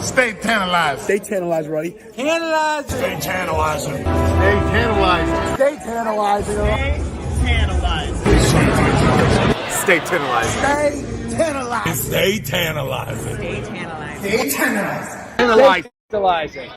Stay tantalized. Stay tantalized, Roddy. Tantalizing. Stay tantalizing. Stay tantalizing. Stay tantalizing. Stay tantalizing. Stay tantalizing. Stay tantalizing. Stay tantalizing. Stay tantalizing. Tantalizing.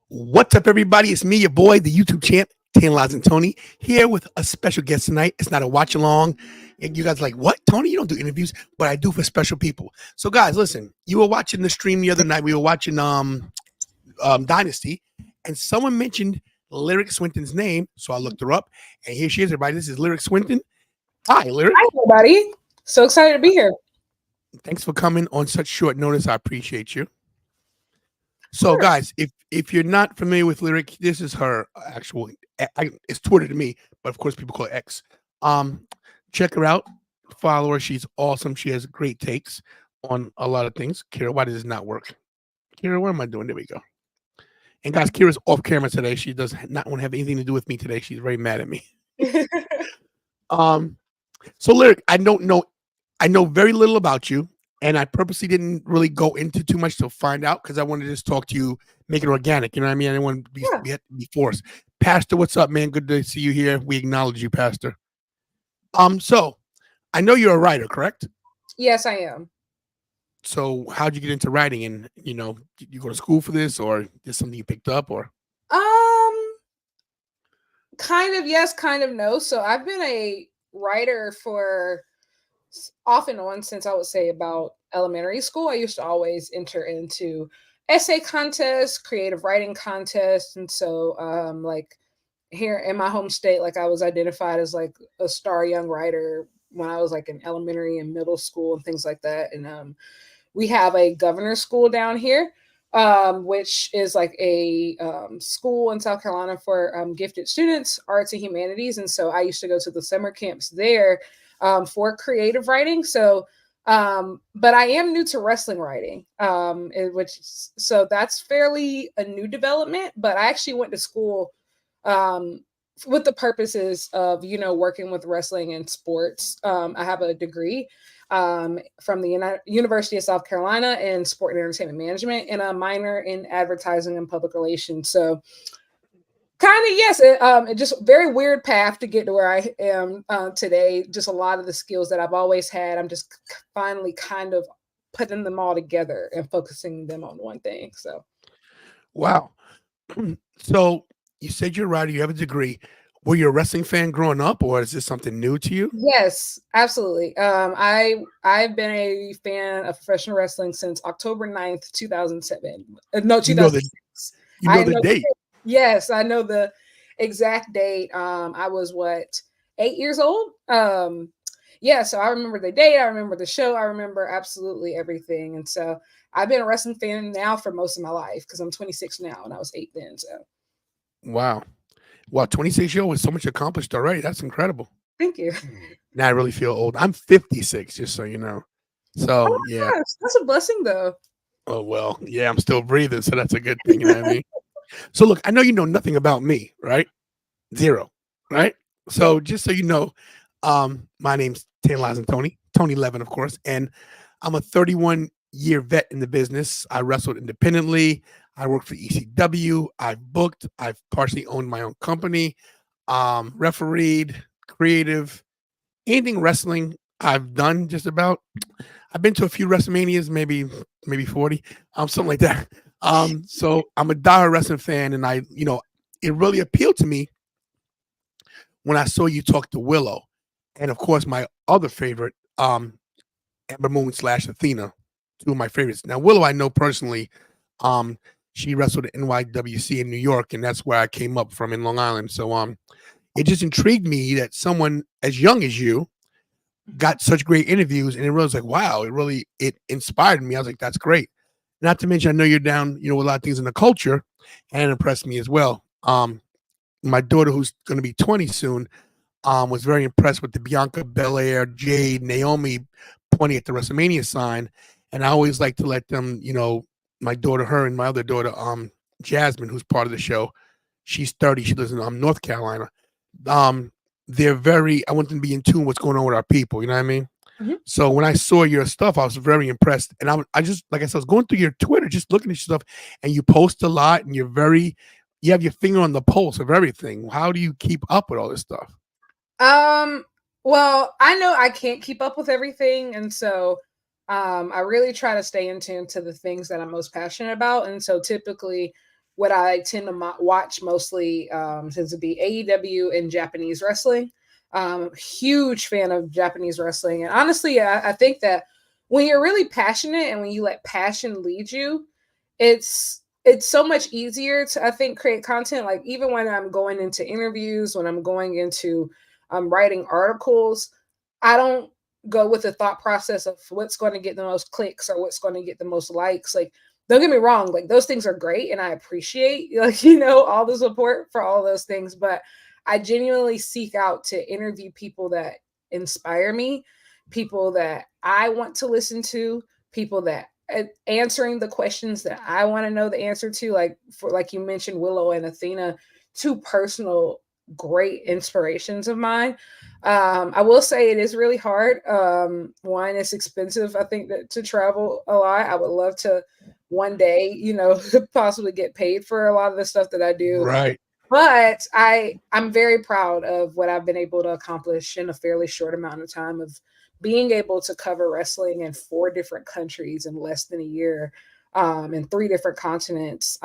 What's up, everybody? It's me, your boy, the YouTube champ, Tantalizing Tony, here with a special guest tonight. It's not a watch along. And you guys are like, what, Tony? You don't do interviews, but I do for special people. So, guys, listen. You were watching the stream the other night. We were watching Dynasty, and someone mentioned Lyric Swinton's name, so I looked her up, and here she is, everybody. This is Lyric Swinton. Hi, Lyric. Hi, everybody. So excited to be here. Thanks for coming on such short notice. I appreciate you. So, Sure. guys, if you're not familiar with Lyric, this is her actual. It's Twitter to me, but of course, people call it X. Check her out, follow her. She's awesome. She has great takes on a lot of things. Kira, why does this not work? Kira, what am I doing? There we go. And guys, Kira's off camera today. She does not want to have anything to do with me today. She's very mad at me. So Lyric, I know very little about you. And I purposely didn't really go into too much to find out because I wanted to just talk to you, make it organic. You know what I mean? I didn't want to be forced. Pastor, what's up, man? Good to see you here. We acknowledge you, Pastor. So I know you're a writer, correct? Yes, I am. So how'd you get into writing? And did you go to school for this, or is something you picked up, or? Kind of yes, kind of no. So I've been a writer for off and on since I would say about elementary school. I used to always enter into essay contests, creative writing contests. And so like here in my home state, like I was identified as like a star young writer when I was like in elementary and middle school and things like that. And we have a governor's school down here, which is like a school in South Carolina for gifted students, arts and humanities. And so I used to go to the summer camps there for creative writing. So, but I am new to wrestling writing, so that's fairly a new development, but I actually went to school with the purposes of, working with wrestling and sports. I have a degree from the University of South Carolina in sport and entertainment management and a minor in advertising and public relations. So kind of, yes, it just very weird path to get to where I am today. Just a lot of the skills that I've always had, I'm just finally kind of putting them all together and focusing them on one thing. So, Wow. So you said you're a writer, you have a degree. Were you a wrestling fan growing up, or is this something new to you? Yes, absolutely. I've been a fan of professional wrestling since October 9th, 2007. No, 2006. You know the date. Yes, I know the exact date. I was 8 years old. Yeah, so I remember the date, I remember the show, I remember absolutely everything. And so I've been a wrestling fan now for most of my life because I'm 26 now and I was 8 then. So Wow. 26 years old with so much accomplished already. That's incredible. thank you. Now I really feel old. I'm 56, just so you know. So Oh, yeah. gosh, that's a blessing though. Oh well, yeah, I'm still breathing, so that's a good thing, you know what I mean? So look, I know you know nothing about me, right? Zero, right? So just so you know, my name's Tantalizing Tony, Tony Levin, of course, and I'm a 31-year vet in the business. I wrestled independently. I worked for ECW. I've booked. I've partially owned my own company, refereed, creative, anything wrestling I've done just about. I've been to a few WrestleManias, maybe 40, something like that. So I'm a diehard wrestling fan, and it really appealed to me when I saw you talk to Willow, and of course my other favorite, Ember Moon / Athena, two of my favorites. Now Willow I know personally. She wrestled at NYWC in New York, and that's where I came up from in Long Island. So it just intrigued me that someone as young as you got such great interviews, and it really was like, wow, it inspired me. I was like, that's great. Not to mention, I know you're down, with a lot of things in the culture, and it impressed me as well. My daughter, who's going to be 20 soon, was very impressed with the Bianca Belair, Jade, Naomi pointing at the WrestleMania sign. And I always like to let them, my daughter, her and my other daughter, Jasmine, who's part of the show, she's 30. She lives in North Carolina. I want them to be in tune with what's going on with our people. You know what I mean? Mhm. So when I saw your stuff, I was very impressed. And I just, like I said, I was going through your Twitter, just looking at your stuff, and you post a lot, and you have your finger on the pulse of everything. How do you keep up with all this stuff? Well, I know I can't keep up with everything, and so I really try to stay in tune to the things that I'm most passionate about. And so typically, what I tend to watch mostly tends to be AEW and Japanese wrestling. Huge fan of Japanese wrestling, and honestly, I think that when you're really passionate and when you let passion lead you, it's so much easier to, I think, create content. Like even when I'm going into interviews, when I'm going into writing articles, I don't go with the thought process of what's going to get the most clicks or what's going to get the most likes. Like, don't get me wrong, like those things are great and I appreciate, like, all the support for all those things, but I genuinely seek out to interview people that inspire me, people that I want to listen to, people that answering the questions that I want to know the answer to, like you mentioned, Willow and Athena, two personal great inspirations of mine. I will say it is really hard. One, it's expensive, I think, to travel a lot. I would love to one day, possibly get paid for a lot of the stuff that I do. Right. But I'm very proud of what I've been able to accomplish in a fairly short amount of time of being able to cover wrestling in 4 different countries in less than a year, in 3 different continents.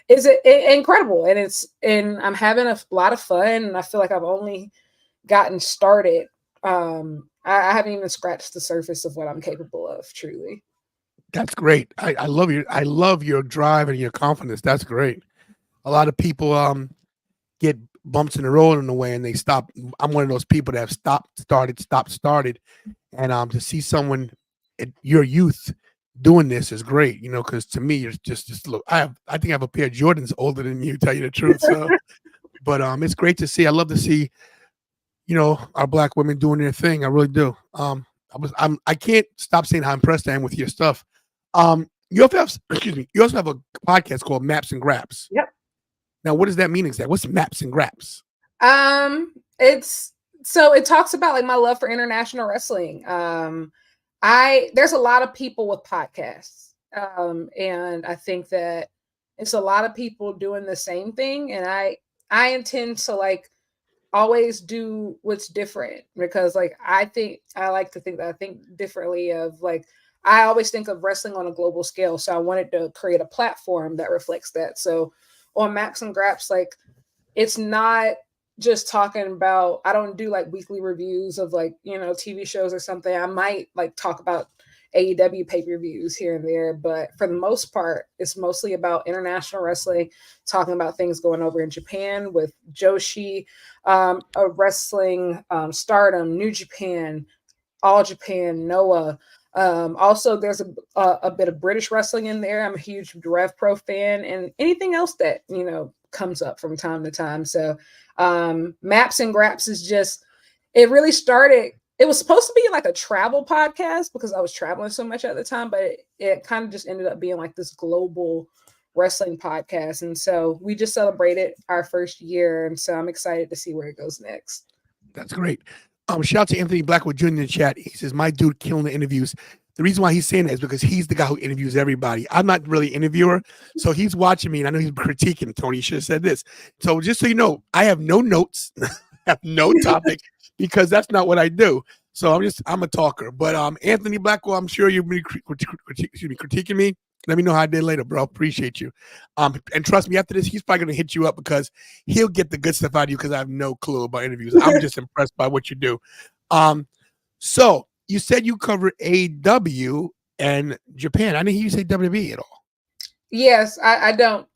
Is incredible, and I'm having a lot of fun, and I feel like I've only gotten started. I haven't even scratched the surface of what I'm capable of, truly. That's great. I love your drive and your confidence. That's great. A lot of people get bumps in the road in the way and they stop. I'm one of those people that have stopped, started. And to see someone at your youth doing this is great, because to me, it's just look, I think I have a pair of Jordans older than you, tell you the truth. So, but it's great to see. I love to see, our Black women doing their thing. I really do. I can't stop saying how impressed I am with your stuff. You also have, excuse me, you also have a podcast called Maps and Graps. Yep. Now, what does that mean exactly? What's Maps and Graps? It talks about like my love for international wrestling. There's a lot of people with podcasts. And I think that it's a lot of people doing the same thing. And I intend to like always do what's different because like I like to think that I think differently of like I always think of wrestling on a global scale. So I wanted to create a platform that reflects that. So on Maps and Graps, like it's not just talking about, I don't do like weekly reviews of like, TV shows or something. I might like talk about AEW pay-per-views here and there, but for the most part, it's mostly about international wrestling, talking about things going over in Japan with Joshi, wrestling, Stardom, New Japan, All Japan, Noah. Also, there's a bit of British wrestling in there. I'm a huge Rev Pro fan, and anything else that comes up from time to time. So, Maps and Graps is just. It really started. It was supposed to be like a travel podcast because I was traveling so much at the time, but it kind of just ended up being like this global wrestling podcast. And so we just celebrated our first year, and so I'm excited to see where it goes next. That's great. Shout out to Anthony Blackwood Jr. in the chat. He says, my dude killing the interviews. The reason why he's saying that is because he's the guy who interviews everybody. I'm not really an interviewer. So he's watching me, and I know he's critiquing. Tony, you should have said this. So just so you know, I have no notes, have no topic, because that's not what I do. So I'm a talker. But Anthony Blackwell, I'm sure you've been critiquing me. Let me know how I did later, bro. Appreciate you. And trust me, after this, he's probably gonna hit you up because he'll get the good stuff out of you because I have no clue about interviews. I'm just impressed by what you do. So you said you covered AEW and Japan. I didn't hear you say WWE at all. Yes, I don't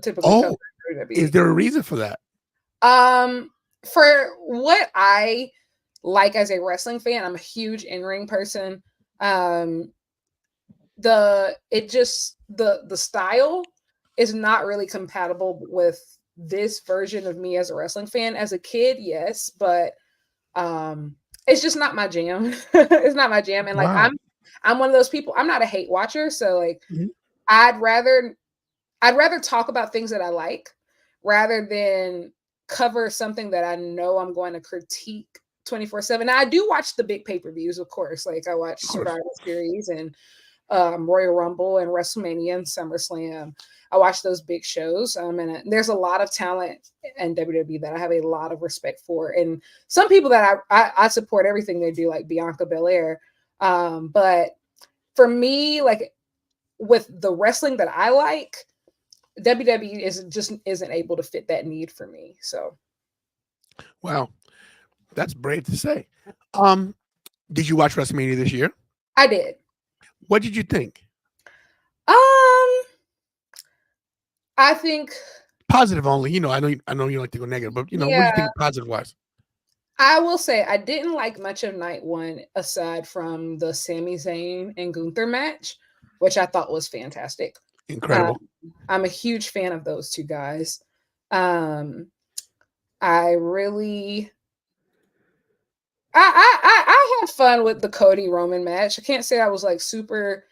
typically cover WWE. Is there a reason for that? For what I like as a wrestling fan, I'm a huge in-ring person. The style is not really compatible with this version of me as a wrestling fan. As a kid, yes, but it's just not my jam. It's not my jam. And like Wow. I'm one of those people. I'm not a hate watcher, so like I'd rather talk about things that I like rather than cover something that I know I'm going to critique 24/7. Now, I do watch the big pay-per-views, of course. Like I watch Survivor Series and Royal Rumble and WrestleMania and SummerSlam. I watch those big shows. And there's a lot of talent in WWE that I have a lot of respect for. And some people that I support everything they do, like Bianca Belair. But for me, like with the wrestling that I like, WWE isn't able to fit that need for me. So, Wow, that's brave to say. Did you watch WrestleMania this year? I did. What did you think? I think Positive only. You know, I know you like to go negative, but what do you think positive wise? I will say I didn't like much of night one aside from the Sami Zayn and Gunther match, which I thought was fantastic. Incredible. I'm a huge fan of those two guys. I really I had fun with the Cody Roman match. I can't say I was like super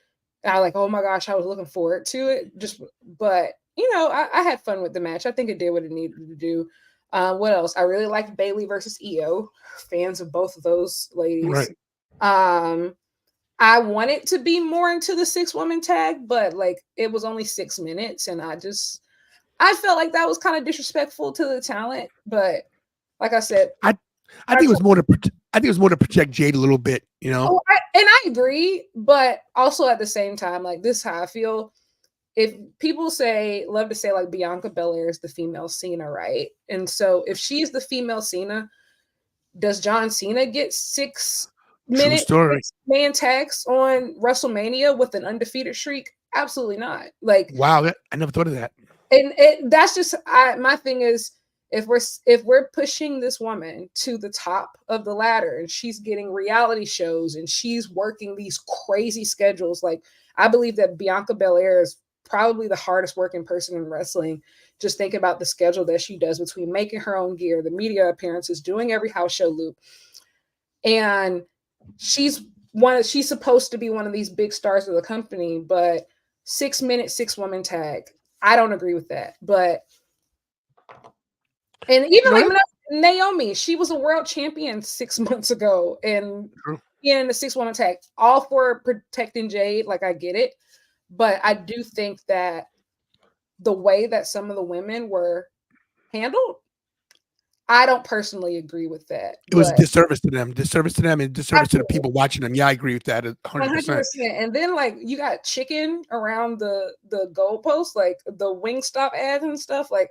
oh my gosh, I was looking forward to it. But I had fun with the match. I think it did what it needed to do. What else? I really liked Bayley versus Io. Fans of both of those ladies. Right. I wanted to be more into the 6-woman tag, but like it was only 6 minutes, and I felt like that was kind of disrespectful to the talent. But like I said, I think it was more to protect Jade a little bit, Oh, I agree, but also at the same time, like this is how I feel. If people love to say like Bianca Belair is the female Cena, right? And so if she's the female Cena, does John Cena get 6 minutes man tags on WrestleMania with an undefeated streak? Absolutely not. Like, wow, I never thought of that. And that's just my thing is if we're pushing this woman to the top of the ladder and she's getting reality shows and she's working these crazy schedules, like I believe that Bianca Belair is probably the hardest working person in wrestling. Just think about the schedule that she does between making her own gear, the media appearances, doing every house show loop. And she's supposed to be one of these big stars of the company, but 6 minute 6-woman tag. I don't agree with that. And even like Naomi, she was a world champion 6 months ago and being in the 6-woman tag, all for protecting Jade. Like I get it. But I do think that the way that some of the women were handled, I don't personally agree with that. It was disservice to them, and disservice to the people watching them. Yeah, I agree with that 100%. And then like you got chicken around the goalpost, like the Wingstop ads and stuff. Like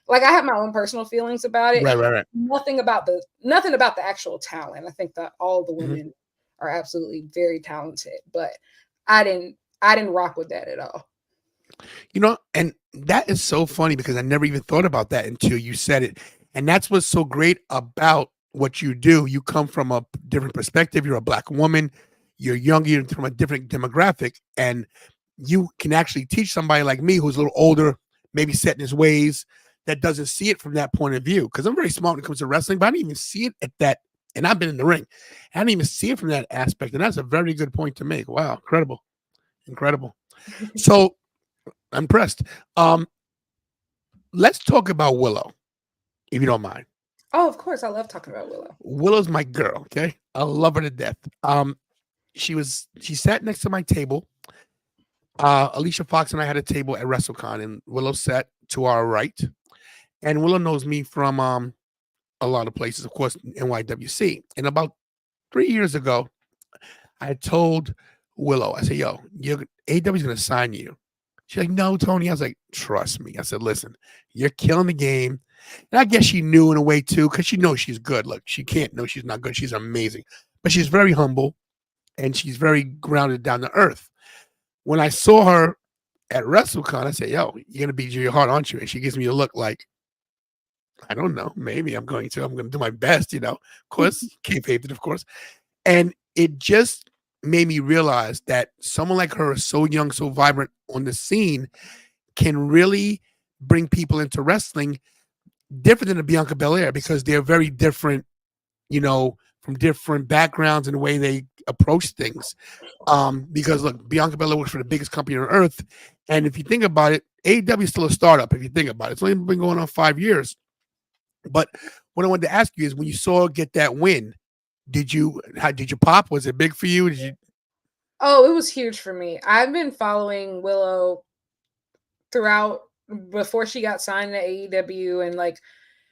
I have my own personal feelings about it. Right. Nothing about the actual talent. I think that all the women are absolutely very talented, but I didn't rock with that at all. And that is so funny because I never even thought about that until you said it. And that's what's so great about what you do. You come from a different perspective. You're a Black woman. You're young. You're from a different demographic. And you can actually teach somebody like me who's a little older, maybe set in his ways, that doesn't see it from that point of view. Because I'm very smart when it comes to wrestling, but I didn't even see it at that. And I've been in the ring. I didn't even see it from that aspect. And that's a very good point to make. Wow. Incredible. So I'm impressed. Let's talk about Willow, if you don't mind. Oh, of course. I love talking about Willow. Willow's my girl. Okay. I love her to death. She sat next to my table. Alicia Fox and I had a table at WrestleCon, and Willow sat to our right. And Willow knows me from a lot of places, of course, NYWC. And about 3 years ago, I told Willow, I said, yo, AEW's going to sign you. She's like, no, Tony. I was like, trust me. I said, listen, you're killing the game. And I guess she knew in a way, too, because she knows she's good. Look, she can't know she's not good. She's amazing. But she's very humble, and she's very grounded down to earth. When I saw her at WrestleCon, I said, yo, you're going to beat your heart, aren't you? And she gives me a look like, I don't know. Maybe I'm going to do my best, Of course, kayfabe it, of course. And it just made me realize that someone like her, so young, so vibrant on the scene, can really bring people into wrestling different than a Bianca Belair, because they're very different, from different backgrounds and the way they approach things. Because look, Bianca Belair works for the biggest company on earth. And if you think about it, AEW is still a startup. If you think about it, it's only been going on 5 years. But what I wanted to ask you is, when you saw her get that win, did you pop? Was it big for you? Did you? Oh, it was huge for me. I've been following Willow throughout before she got signed to AEW, and like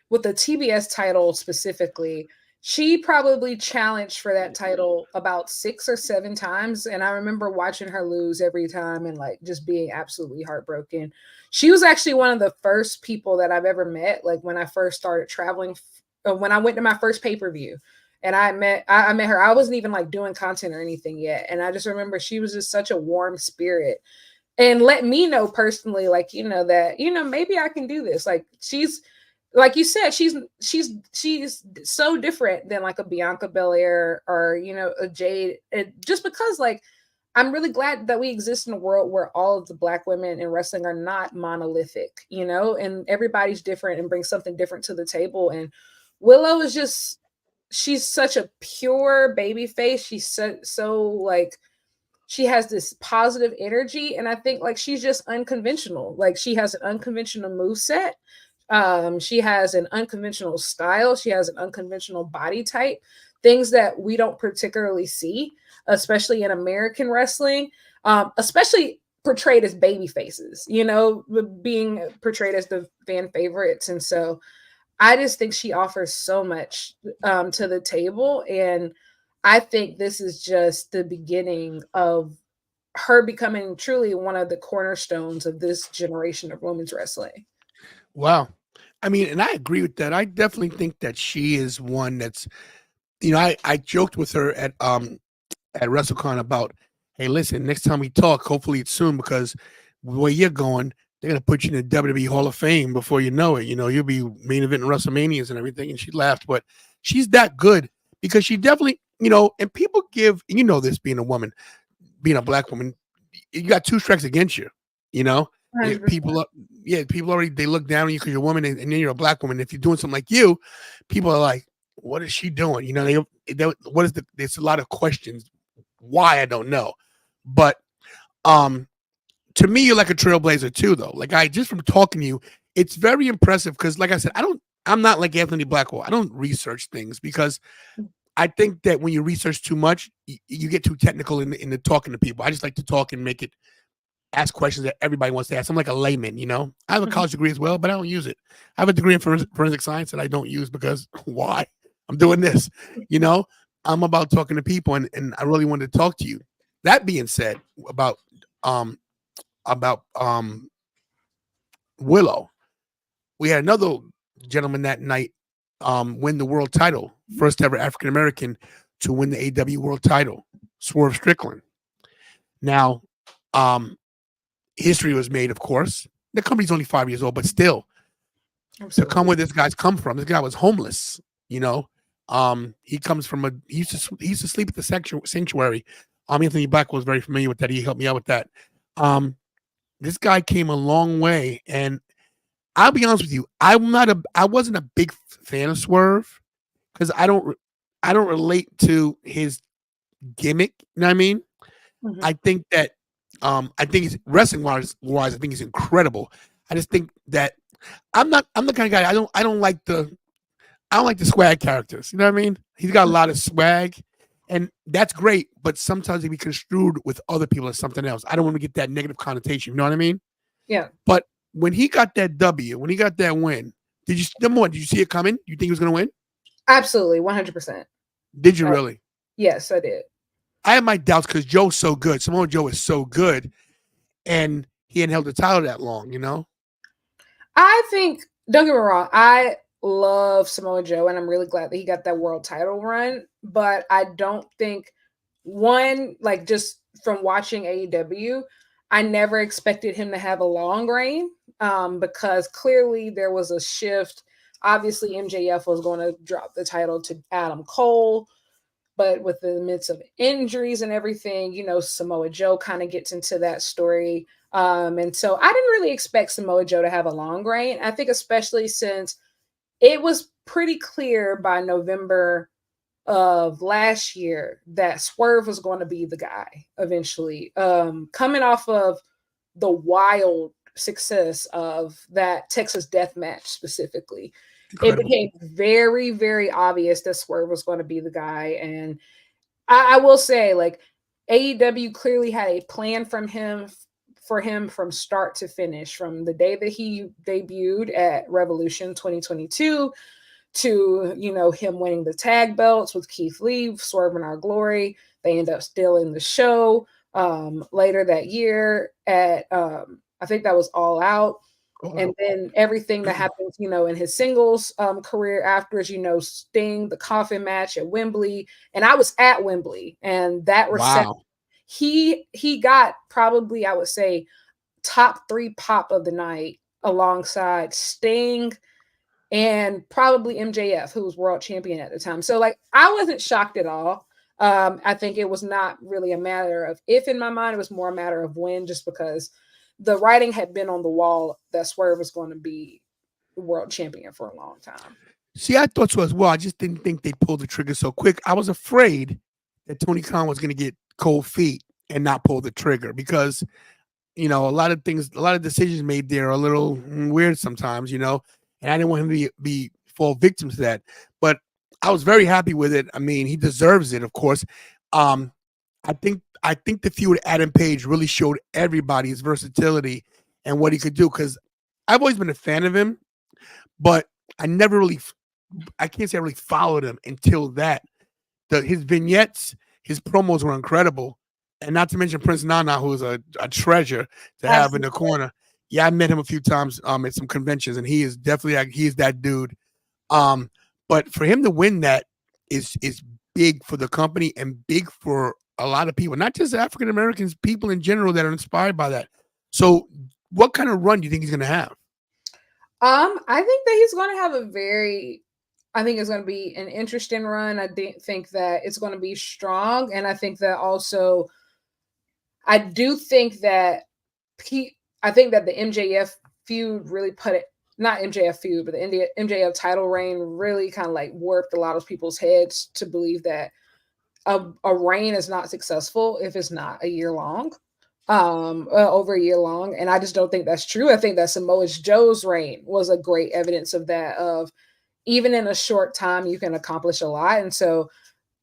with the TBS title specifically, she probably challenged for that title about 6 or 7 times. And I remember watching her lose every time and like just being absolutely heartbroken. She was actually one of the first people that I've ever met, like when I first started traveling, when I went to my first pay-per-view. And I met her. I wasn't even like doing content or anything yet. And I just remember she was just such a warm spirit and let me know personally, like, that, maybe I can do this. Like, she's, like you said, she's so different than like a Bianca Belair or, a Jade. Just because, like, I'm really glad that we exist in a world where all of the Black women in wrestling are not monolithic, and everybody's different and brings something different to the table. And Willow is just, she's such a pure baby face. She's so like, she has this positive energy, and I think like she's just unconventional. Like, she has an unconventional moveset. She has an unconventional style. She has an unconventional body type, things that we don't particularly see, especially in American wrestling, especially portrayed as baby faces, being portrayed as the fan favorites. And so I just think she offers so much to the table. And I think this is just the beginning of her becoming truly one of the cornerstones of this generation of women's wrestling. Wow. I mean, and I agree with that. I definitely think that she is one that's, I joked with her at WrestleCon about, hey, listen, next time we talk, hopefully it's soon, because where you're going, they're gonna put you in the WWE Hall of Fame before you know it. You'll be main eventing WrestleManias and everything. And she laughed, but she's that good because she definitely, and people give, and this, being a woman, being a Black woman, you got 2 strikes against you. People, people already, they look down on you because you're a woman, and then you're a Black woman. If you're doing something like you, people are like, "What is she doing?" What is there's a lot of questions. Why, I don't know, but to me, you're like a trailblazer too, though. Like, just from talking to you, it's very impressive because, like I said, I'm not like Anthony Blackwell. I don't research things because I think that when you research too much, you get too technical in the talking to people. I just like to talk and ask questions that everybody wants to ask. I'm like a layman, I have a college degree as well, but I don't use it. I have a degree in forensic science that I don't use because why? I'm doing this, I'm about talking to people, and I really wanted to talk to you. That being said, about Willow, we had another gentleman that night win the world title, first ever African American to win the AW world title, Swerve Strickland. Now, history was made, of course. The company's only 5 years old, but still, to come where this guy's come from. This guy was homeless. He comes from he used to sleep at the sanctuary. Anthony Black was very familiar with that. He helped me out with that. This guy came a long way, and I'll be honest with you, I wasn't a big fan of Swerve because I don't relate to his gimmick. You know what I mean? Mhm. I think that I think he's wrestling wise, I think he's incredible. I just think that I'm the kind of guy I don't like the swag characters. You know what I mean? He's got a lot of swag, and that's great, but sometimes it can be construed with other people as something else. I don't want to get that negative connotation. You know what I mean? Yeah. But when he got that W, when he got that win, did you see it coming? You think he was going to win? Absolutely. 100%. Did you really? Yes, I did. I have my doubts because Joe's so good. Samoa Joe is so good, and he hadn't held the title that long, I think, don't get me wrong, I love Samoa Joe, and I'm really glad that he got that world title run. But I don't think, one, like, just from watching AEW, I never expected him to have a long reign, because clearly there was a shift. Obviously, MJF was going to drop the title to Adam Cole, but with the midst of injuries and everything, Samoa Joe kind of gets into that story. And so I didn't really expect Samoa Joe to have a long reign. I think especially since it was pretty clear by November of last year that Swerve was going to be the guy eventually, coming off of the wild success of that Texas death match specifically. it Incredible. became very, very obvious that Swerve was going to be the guy. And I will say, like, AEW clearly had a plan for him from start to finish, from the day that he debuted at Revolution 2022 to, you know, him winning the tag belts with Keith Lee, Swerve in Our Glory. They end up stealing the show later that year at I think that was All Out. Oh, And then everything that happens, you know, in his singles career afterwards, you know, Sting, the coffin match at Wembley. And I was at Wembley, and that reception, wow. he got probably, I would say, top 3 pop of the night alongside Sting and probably MJF, who was world champion at the time. So, like, I wasn't shocked at all. I think it was not really a matter of if in my mind, it was more a matter of when, just because the writing had been on the wall that Swerve was going to be world champion for a long time. See, I thought so as well. I just didn't think they'd pull the trigger so quick. I was afraid that Tony Khan was going to get cold feet and not pull the trigger because, you know, a lot of decisions made there are a little weird sometimes, you know, and I didn't want him to be fall victim to that. But I was very happy with it. I mean, he deserves it, of course. I think the feud with Adam Page really showed everybody his versatility and what he could do, because I've always been a fan of him, but I can't say I really followed him until that. His vignettes, his promos were incredible. And not to mention Prince Nana, who is a treasure to have in the corner. Yeah, I met him a few times at some conventions, and he is that dude. But for him to win that is big for the company and big for a lot of people, not just African Americans, people in general that are inspired by that. So what kind of run do you think he's going to have? I think that he's going to have I think it's going to be an interesting run. I think that it's going to be strong. And I think that also, I do think that I think that the MJF feud really not MJF feud, but the MJF title reign really kind of like warped a lot of people's heads to believe that a reign is not successful if it's not a year long, over a year long. And I just don't think that's true. I think that Samoa Joe's reign was a great evidence of that, of even in a short time, you can accomplish a lot. And so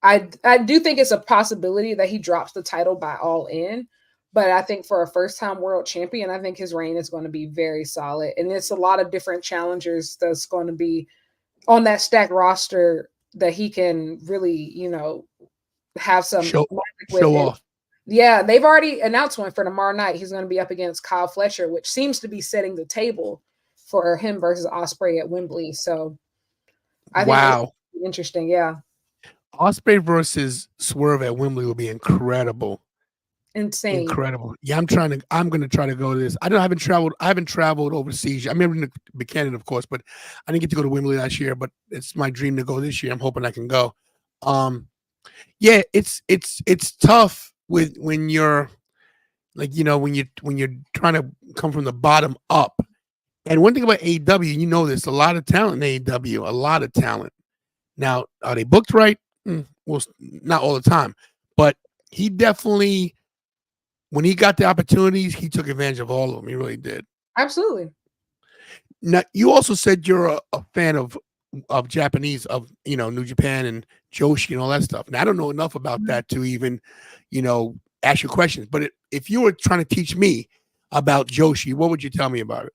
I do think it's a possibility that he drops the title by All In. But I think for a first-time world champion, I think his reign is going to be very solid. And it's a lot of different challengers that's going to be on that stacked roster that he can really, you know, have some show with off. Yeah, they've already announced one for tomorrow night. He's going to be up against Kyle Fletcher, which seems to be setting the table for him versus Ospreay at Wembley. So I think wow, interesting. Yeah, Ospreay versus Swerve at Wembley will be incredible. Insane. Incredible. Yeah, I'm going to try to go to this. I haven't traveled overseas. I remember in Canada, of course, but I didn't get to go to Wembley last year, but it's my dream to go this year. I'm hoping I can go. Yeah, it's tough when you're like, you know, when you're trying to come from the bottom up. And one thing about AEW, you know, there's a lot of talent in AEW, a lot of talent. Now, are they booked right? Well, not all the time, but he definitely, when he got the opportunities, he took advantage of all of them. He really did. Absolutely. Now, you also said you're a fan of Japanese, of, you know, New Japan and Joshi and all that stuff. Now, I don't know enough about that to even, you know, ask you questions. But if you were trying to teach me about Joshi, what would you tell me about it?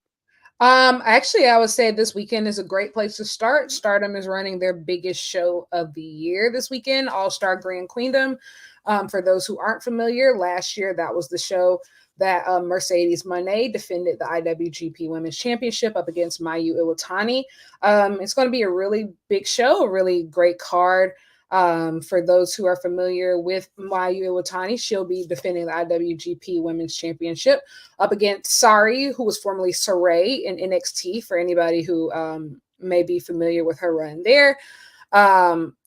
Actually, I would say this weekend is a great place to start. Stardom is running their biggest show of the year this weekend, All-Star Grand Queendom. For those who aren't familiar, last year that was the show that Mercedes Moné defended the IWGP Women's Championship up against Mayu Iwatani. It's going to be a really big show, a really great card. For those who are familiar with Mayu Iwatani, she'll be defending the IWGP Women's Championship up against Sari, who was formerly Saray in NXT, for anybody who may be familiar with her run there.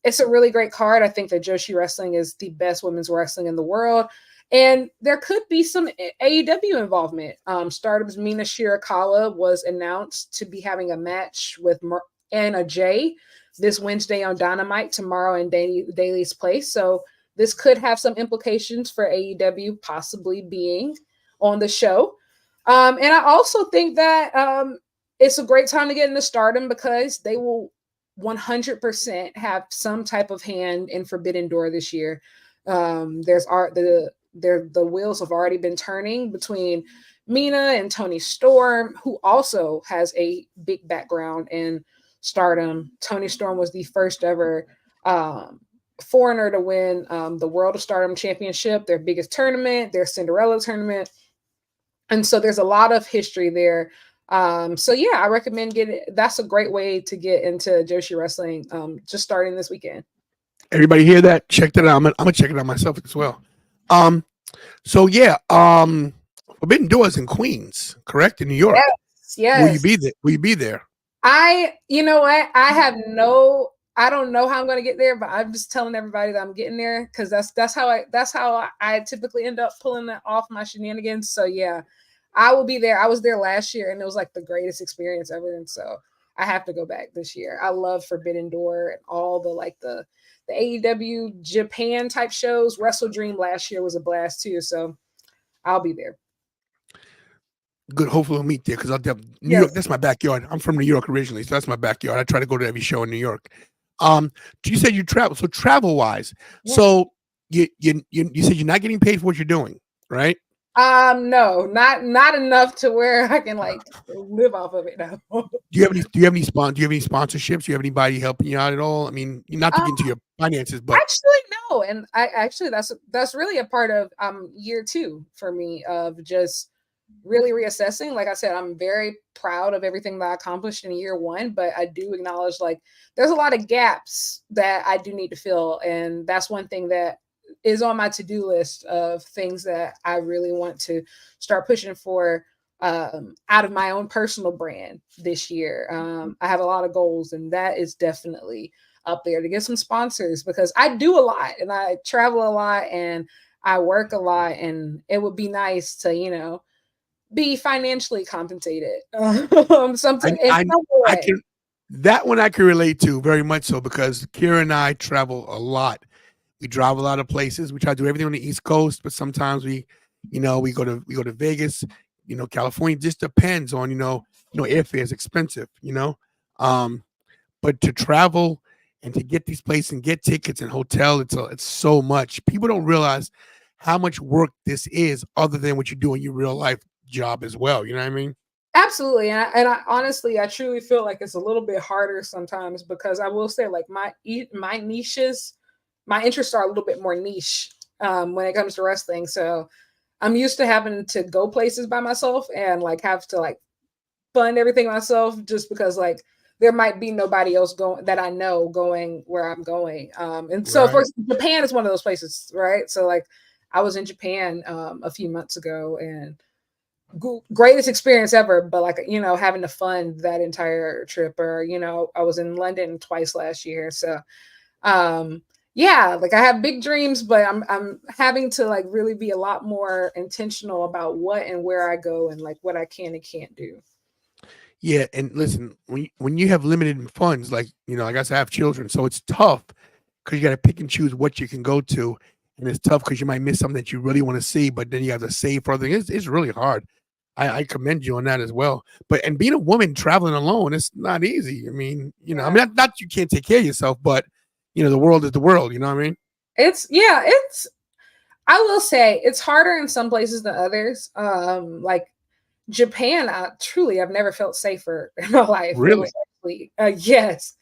It's a really great card. I think that Joshi Wrestling is the best women's wrestling in the world. And there could be some AEW involvement. Stardom's Mina Shirakawa was announced to be having a match with Anna Jay this Wednesday on Dynamite, tomorrow in Daily's Place. So this could have some implications for AEW possibly being on the show. And I also think that it's a great time to get into Stardom because they will 100% have some type of hand in Forbidden Door this year. The wheels have already been turning between Mina and Tony Storm, who also has a big background in Stardom. Tony Storm was the first ever foreigner to win the World of Stardom Championship, their biggest tournament, their Cinderella tournament. And so there's a lot of history there. So yeah, I recommend getting. That's a great way to get into Joshi wrestling. Just starting this weekend. Everybody hear that? Check that out. I'm gonna check it out myself as well. So yeah, Forbidden Doors in Queens, correct? In New York. Yes. Will you be there? Will you be there? You know what? I don't know how I'm going to get there, but I'm just telling everybody that I'm getting there because that's how I typically end up pulling that off my shenanigans. So yeah, I will be there. I was there last year and it was like the greatest experience ever. And so I have to go back this year. I love Forbidden Door and all the AEW Japan type shows. Wrestle Dream last year was a blast too. So I'll be there. Good. Hopefully we'll meet there because New York. That's my backyard. I'm from New York originally, so that's my backyard. I try to go to every show in New York. You said you travel. So travel wise, so you said you're not getting paid for what you're doing, right? No, not enough to where I can like live off of it now. Do you have any sponsorships? Do you have anybody helping you out at all? I mean, not to get into your finances, but actually no. And that's really a part of year 2 for me of just really reassessing. Like I said, I'm very proud of everything that I accomplished in year 1, but I do acknowledge like there's a lot of gaps that I do need to fill. And that's one thing that is on my to-do list of things that I really want to start pushing for out of my own personal brand this year. I have a lot of goals and that is definitely up there to get some sponsors because I do a lot and I travel a lot and I work a lot and it would be nice to, be financially compensated. Something that one I can relate to very much so because Kira and I travel a lot. We drive a lot of places. We try to do everything on the East Coast, but sometimes we go to Vegas, California. It just depends on, airfare is expensive, but to travel and to get these places and get tickets and hotel, it's so much. People don't realize how much work this is other than what you do in your real life job as well. You know what I mean? Absolutely. And I honestly, I truly feel like it's a little bit harder sometimes because I will say like my niches, my interests are a little bit more niche when it comes to wrestling. So I'm used to having to go places by myself and like have to like fund everything myself just because like there might be nobody else going that I know going where I'm going. And so for Japan is one of those places, right? So like I was in Japan a few months ago and greatest experience ever, but like having to fund that entire trip, or I was in London twice last year, so like I have big dreams, but I'm having to like really be a lot more intentional about what and where I go and like what I can and can't do. Yeah, and listen, when you have limited funds, like like I said, I have children, so it's tough because you got to pick and choose what you can go to, and it's tough because you might miss something that you really want to see, but then you have to save for other things. It's really hard. I commend you on that as well. And being a woman traveling alone, it's not easy. I mean, I mean, not you can't take care of yourself, but the world is the world. You know what I mean? I will say it's harder in some places than others. Like Japan, I've never felt safer in my life. Really? Yes.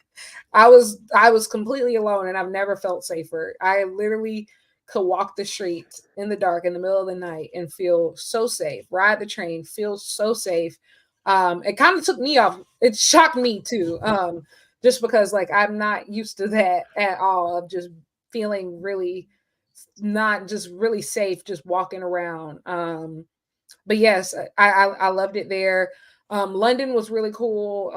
I was completely alone and I've never felt safer. I literally could walk the streets in the dark in the middle of the night and feel so safe, ride the train, feel so safe. It kind of took me off. It shocked me too. Just because like I'm not used to that at all, of just feeling really not just really safe, just walking around. But yes, I loved it there. London was really cool.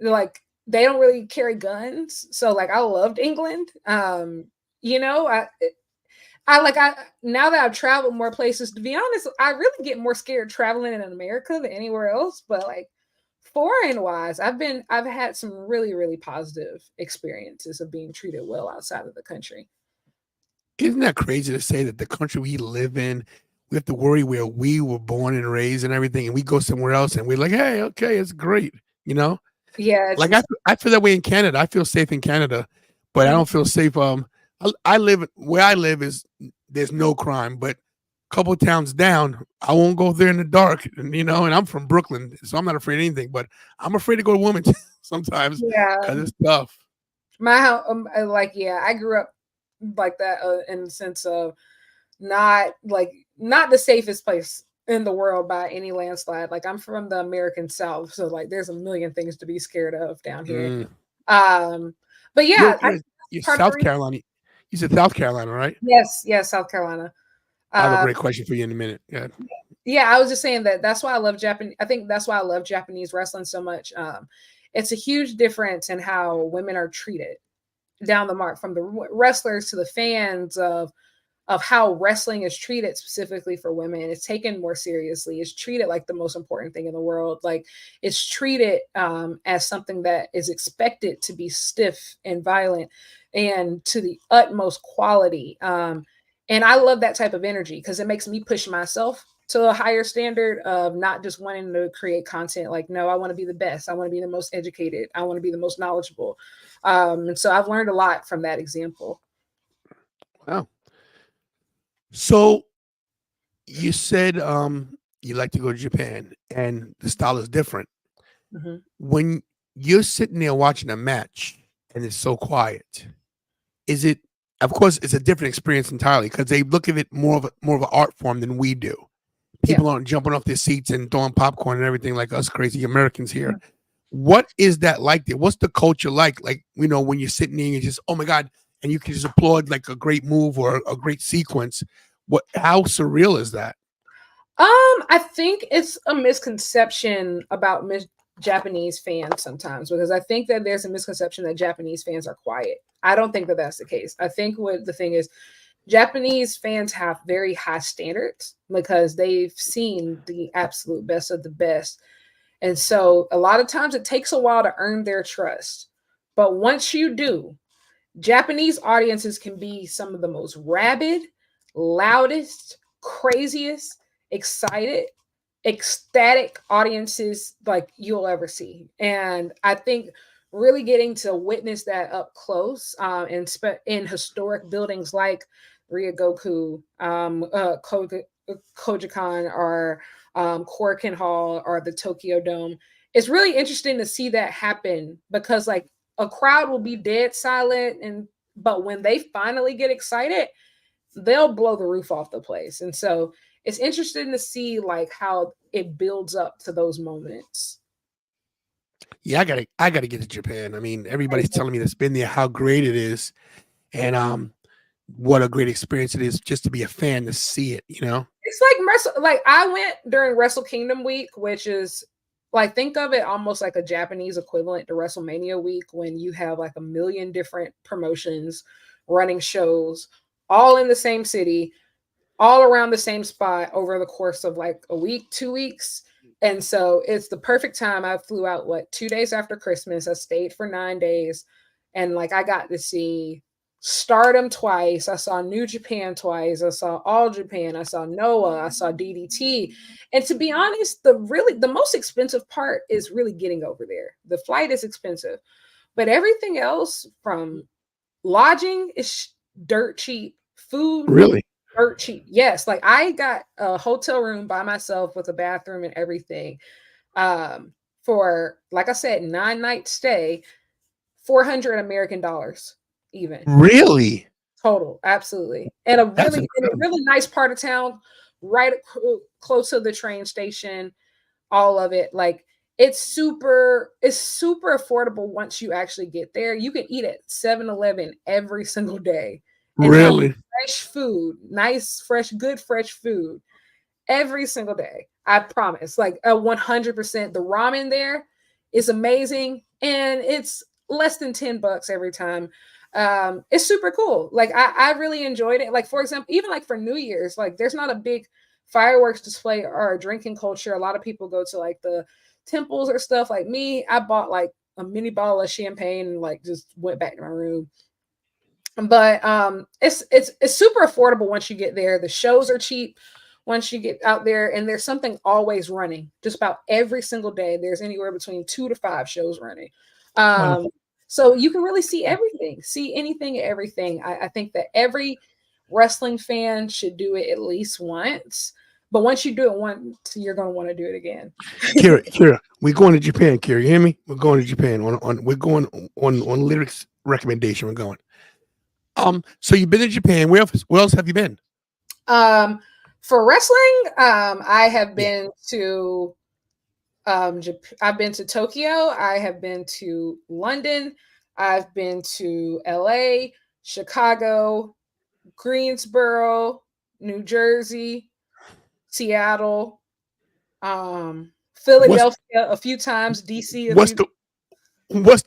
Like they don't really carry guns. So like I loved England. Now that I've traveled more places, to be honest, I really get more scared traveling in America than anywhere else. But like foreign wise, I've had some really, really positive experiences of being treated well outside of the country. Isn't that crazy to say that the country we live in, we have to worry where we were born and raised and everything, and we go somewhere else and we're like, hey, okay, it's great, you know. Yeah, Like I feel that way in Canada. I feel safe in Canada, but I don't feel safe. I live where I live is there's no crime, but a couple towns down, I won't go there in the dark, and, you know. And I'm from Brooklyn, so I'm not afraid of anything, but I'm afraid to go to Wilmington sometimes yeah. because it's tough. My house, like, yeah, I grew up like that in the sense of not the safest place in the world by any landslide. Like, I'm from the American South, so like there's a million things to be scared of down here. But yeah, You're part of the South reason. Carolina. You said South Carolina, right? Yes, South Carolina. I have a great question for you in a minute. Yeah. Yeah, I was just saying that's why I love Japan. I think that's why I love Japanese wrestling so much. It's a huge difference in how women are treated down the mark, from the wrestlers to the fans of how wrestling is treated specifically for women. It's taken more seriously. It's treated like the most important thing in the world. Like, it's treated as something that is expected to be stiff and violent and to the utmost quality. And I love that type of energy because it makes me push myself to a higher standard of not just wanting to create content. Like, no, I want to be the best. I want to be the most educated. I want to be the most knowledgeable. And so I've learned a lot from that example. Wow. So you said you like to go to Japan and the style is different. Mm-hmm. When you're sitting there watching a match and it's so quiet, is it, of course it's a different experience entirely because they look at it more of an art form than we do. People aren't jumping off their seats and throwing popcorn and everything like us crazy Americans here. Mm-hmm. What is that like there? What's the culture like? Like, you know, when you're sitting there and you're just, oh my God, and you can just applaud like a great move or a great sequence. How surreal is that? I think it's a misconception about Japanese fans sometimes, because I think that there's a misconception that Japanese fans are quiet. I don't think that that's the case. I think what the thing is, Japanese fans have very high standards because they've seen the absolute best of the best. And so a lot of times it takes a while to earn their trust. But once you do, Japanese audiences can be some of the most rabid, loudest, craziest, excited, ecstatic audiences like you'll ever see. And I think really getting to witness that up close in historic buildings like Ryogoku, Kojikan, or Korakuen Hall, or the Tokyo Dome, it's really interesting to see that happen, because like a crowd will be dead silent, but when they finally get excited, they'll blow the roof off the place. And so it's interesting to see like how it builds up to those moments. Yeah, I gotta get to Japan. I mean, everybody's telling me that's been there how great it is, and what a great experience it is just to be a fan, to see it. You know, it's like I went during Wrestle Kingdom week, which is like, think of it almost like a Japanese equivalent to WrestleMania week, when you have like a million different promotions running shows all in the same city, all around the same spot over the course of like a week, 2 weeks. And so it's the perfect time. I flew out 2 days after Christmas. I stayed for 9 days, and like I got to see Stardom twice. I saw New Japan twice. I saw All Japan. I saw Noah. I saw DDT. And to be honest, the most expensive part is really getting over there. The flight is expensive, but everything else, from lodging, is dirt cheap. Food, really dirt cheap. Yes, like I got a hotel room by myself with a bathroom and everything, for, like I said, 9-night stay, $400 American dollars, even. Really Total, absolutely. And a really nice part of town, right close to the train station. All of it, like, it's super affordable once you actually get there. You can eat at 7-Eleven every single day. Really? Fresh food, nice, fresh, good, fresh food every single day. I promise. Like, 100%. The ramen there is amazing, and it's less than $10 every time. It's super cool. Like, I really enjoyed it. Like, for example, even like for New Year's, like there's not a big fireworks display or a drinking culture. A lot of people go to like the temples or stuff. Like me, I bought like a mini bottle of champagne and like just went back to my room. But it's super affordable once you get there. The shows are cheap. once you get out there, and there's something always running. Just about every single day, there's anywhere between 2 to 5 shows running. Wow. So you can really see everything, see anything and everything. I think that every wrestling fan should do it at least once. But once you do it once, you're going to want to do it again. Kira, we're going to Japan. Kira, you hear me? We're going to Japan. We're going on lyrics recommendation. We're going. So you've been to Japan. Where else have you been? For wrestling, I have been to I've been to Tokyo. I have been to London. I've been to LA, Chicago, Greensboro, New Jersey, Seattle, Philadelphia a few times, DC. What's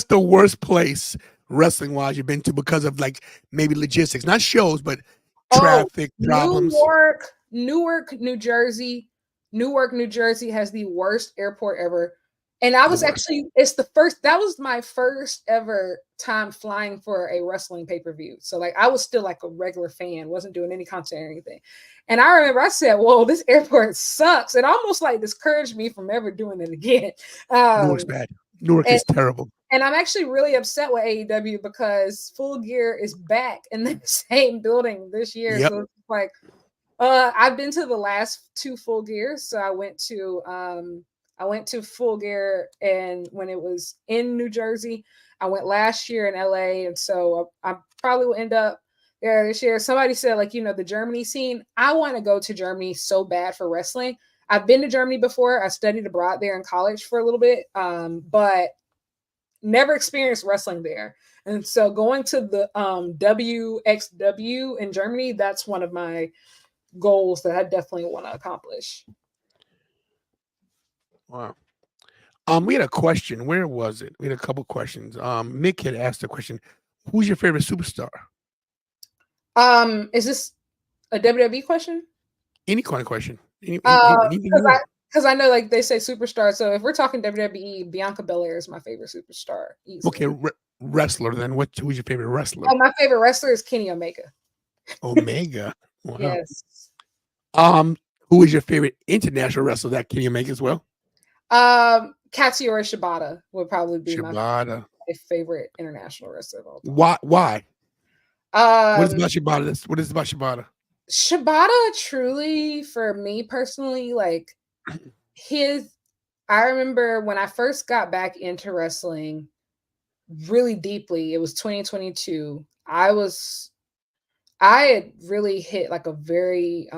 the worst place wrestling wise you've been to because of like maybe logistics, not shows, but traffic problems? Newark, New Jersey. Newark, New Jersey has the worst airport ever. And I was that was my first ever time flying for a wrestling pay-per-view. So like I was still like a regular fan, wasn't doing any content or anything. And I remember I said, whoa, this airport sucks. It almost like discouraged me from ever doing it again. Newark's bad. Newark is terrible. And I'm actually really upset with AEW because Full Gear is back in the same building this year. Yep. So it's like I've been to the last 2 Full Gears. So I went to Full Gear, and when it was in New Jersey, I went last year in LA, and so I probably will end up there this year. Somebody said, like, the Germany scene. I want to go to Germany so bad for wrestling. I've been to Germany before. I studied abroad there in college for a little bit, but never experienced wrestling there. And so going to the WXW in Germany, that's one of my goals that I definitely want to accomplish. Wow. We had a question. Where was it? We had a couple questions. Mick had asked a question. Who's your favorite superstar? Is this a WWE question? Any kind of question. Because I know, like, they say superstar. So if we're talking WWE, Bianca Belair is my favorite superstar. Easily. Okay, wrestler then. Who's your favorite wrestler? Oh, my favorite wrestler is Kenny Omega. Omega. Wow. Yes. Who is your favorite international wrestler that Kenny Omega as well? Katsuyori Shibata would probably be my favorite international wrestler of all time. Why? What is about Shibata? What is about Shibata? Shibata truly, for me personally, like I remember when I first got back into wrestling really deeply, it was 2022. I had really hit like a very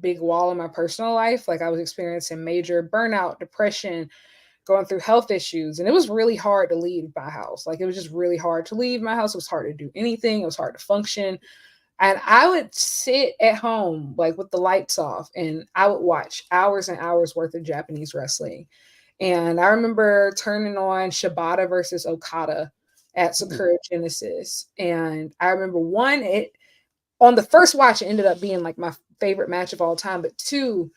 big wall in my personal life. Like I was experiencing major burnout, depression, going through health issues. And it was really hard to leave my house. Like it was just really hard to leave my house. It was hard to do anything. It was hard to function. And I would sit at home, like with the lights off, and I would watch hours and hours worth of Japanese wrestling. And I remember turning on Shibata versus Okada at Sakura Genesis. And I remember on the first watch, it ended up being like my favorite match of all time. But 2,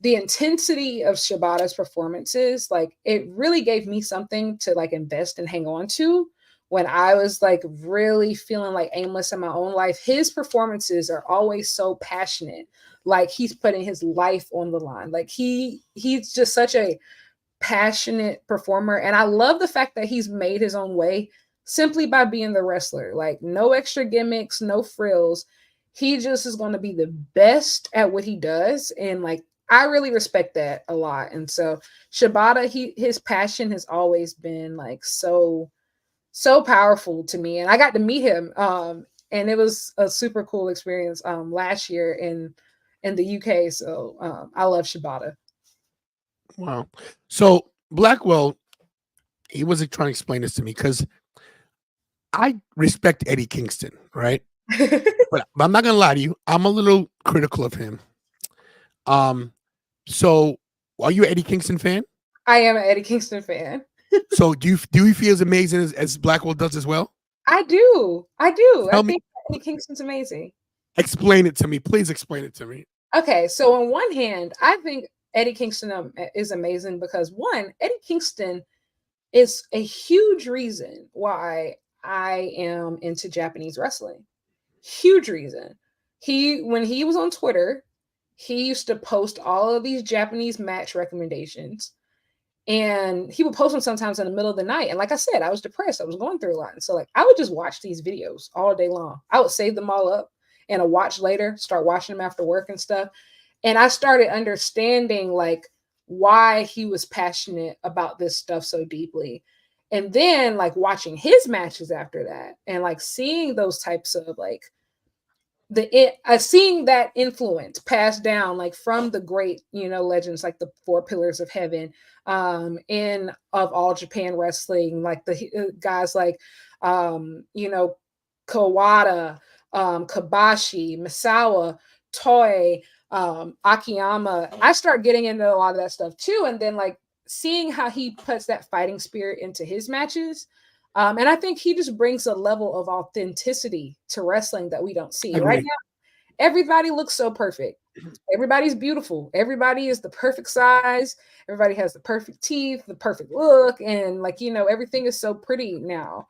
the intensity of Shibata's performances, like it really gave me something to like invest and hang on to when I was like really feeling like aimless in my own life. His performances are always so passionate. Like he's putting his life on the line. Like he's just such a passionate performer. And I love the fact that he's made his own way simply by being the wrestler. Like no extra gimmicks, no frills. He just is going to be the best at what he does. And like, I really respect that a lot. And so Shibata, his passion has always been like so powerful to me. And I got to meet him. And it was a super cool experience last year in the UK. So I love Shibata. Wow. So Blackwell, he wasn't trying to explain this to me because I respect Eddie Kingston, right? but I'm not gonna lie to you. I'm a little critical of him. So are you an Eddie Kingston fan? I am an Eddie Kingston fan. So do you feel as amazing as Blackwell does as well? I do. I think Eddie Kingston's amazing. Explain it to me. Please explain it to me. Okay, so on one hand, I think Eddie Kingston is amazing because one, Eddie Kingston is a huge reason why I am into Japanese wrestling. Huge reason. When he was on Twitter, he used to post all of these Japanese match recommendations. And he would post them sometimes in the middle of the night. And like I said, I was depressed. I was going through a lot. And so like I would just watch these videos all day long. I would save them all up and a watch later, start watching them after work and stuff. And I started understanding like why he was passionate about this stuff so deeply. And then like watching his matches after that and like seeing those types of like seeing that influence passed down like from the great, legends like the Four Pillars of Heaven, in of All Japan Wrestling, like the guys like, Kawada, Kabashi, Misawa, Toei, Akiyama. I start getting into a lot of that stuff too. And then like seeing how he puts that fighting spirit into his matches. And I think he just brings a level of authenticity to wrestling that we don't see right now. Everybody looks so perfect. Everybody's beautiful. Everybody is the perfect size. Everybody has the perfect teeth, the perfect look. And like, everything is so pretty now.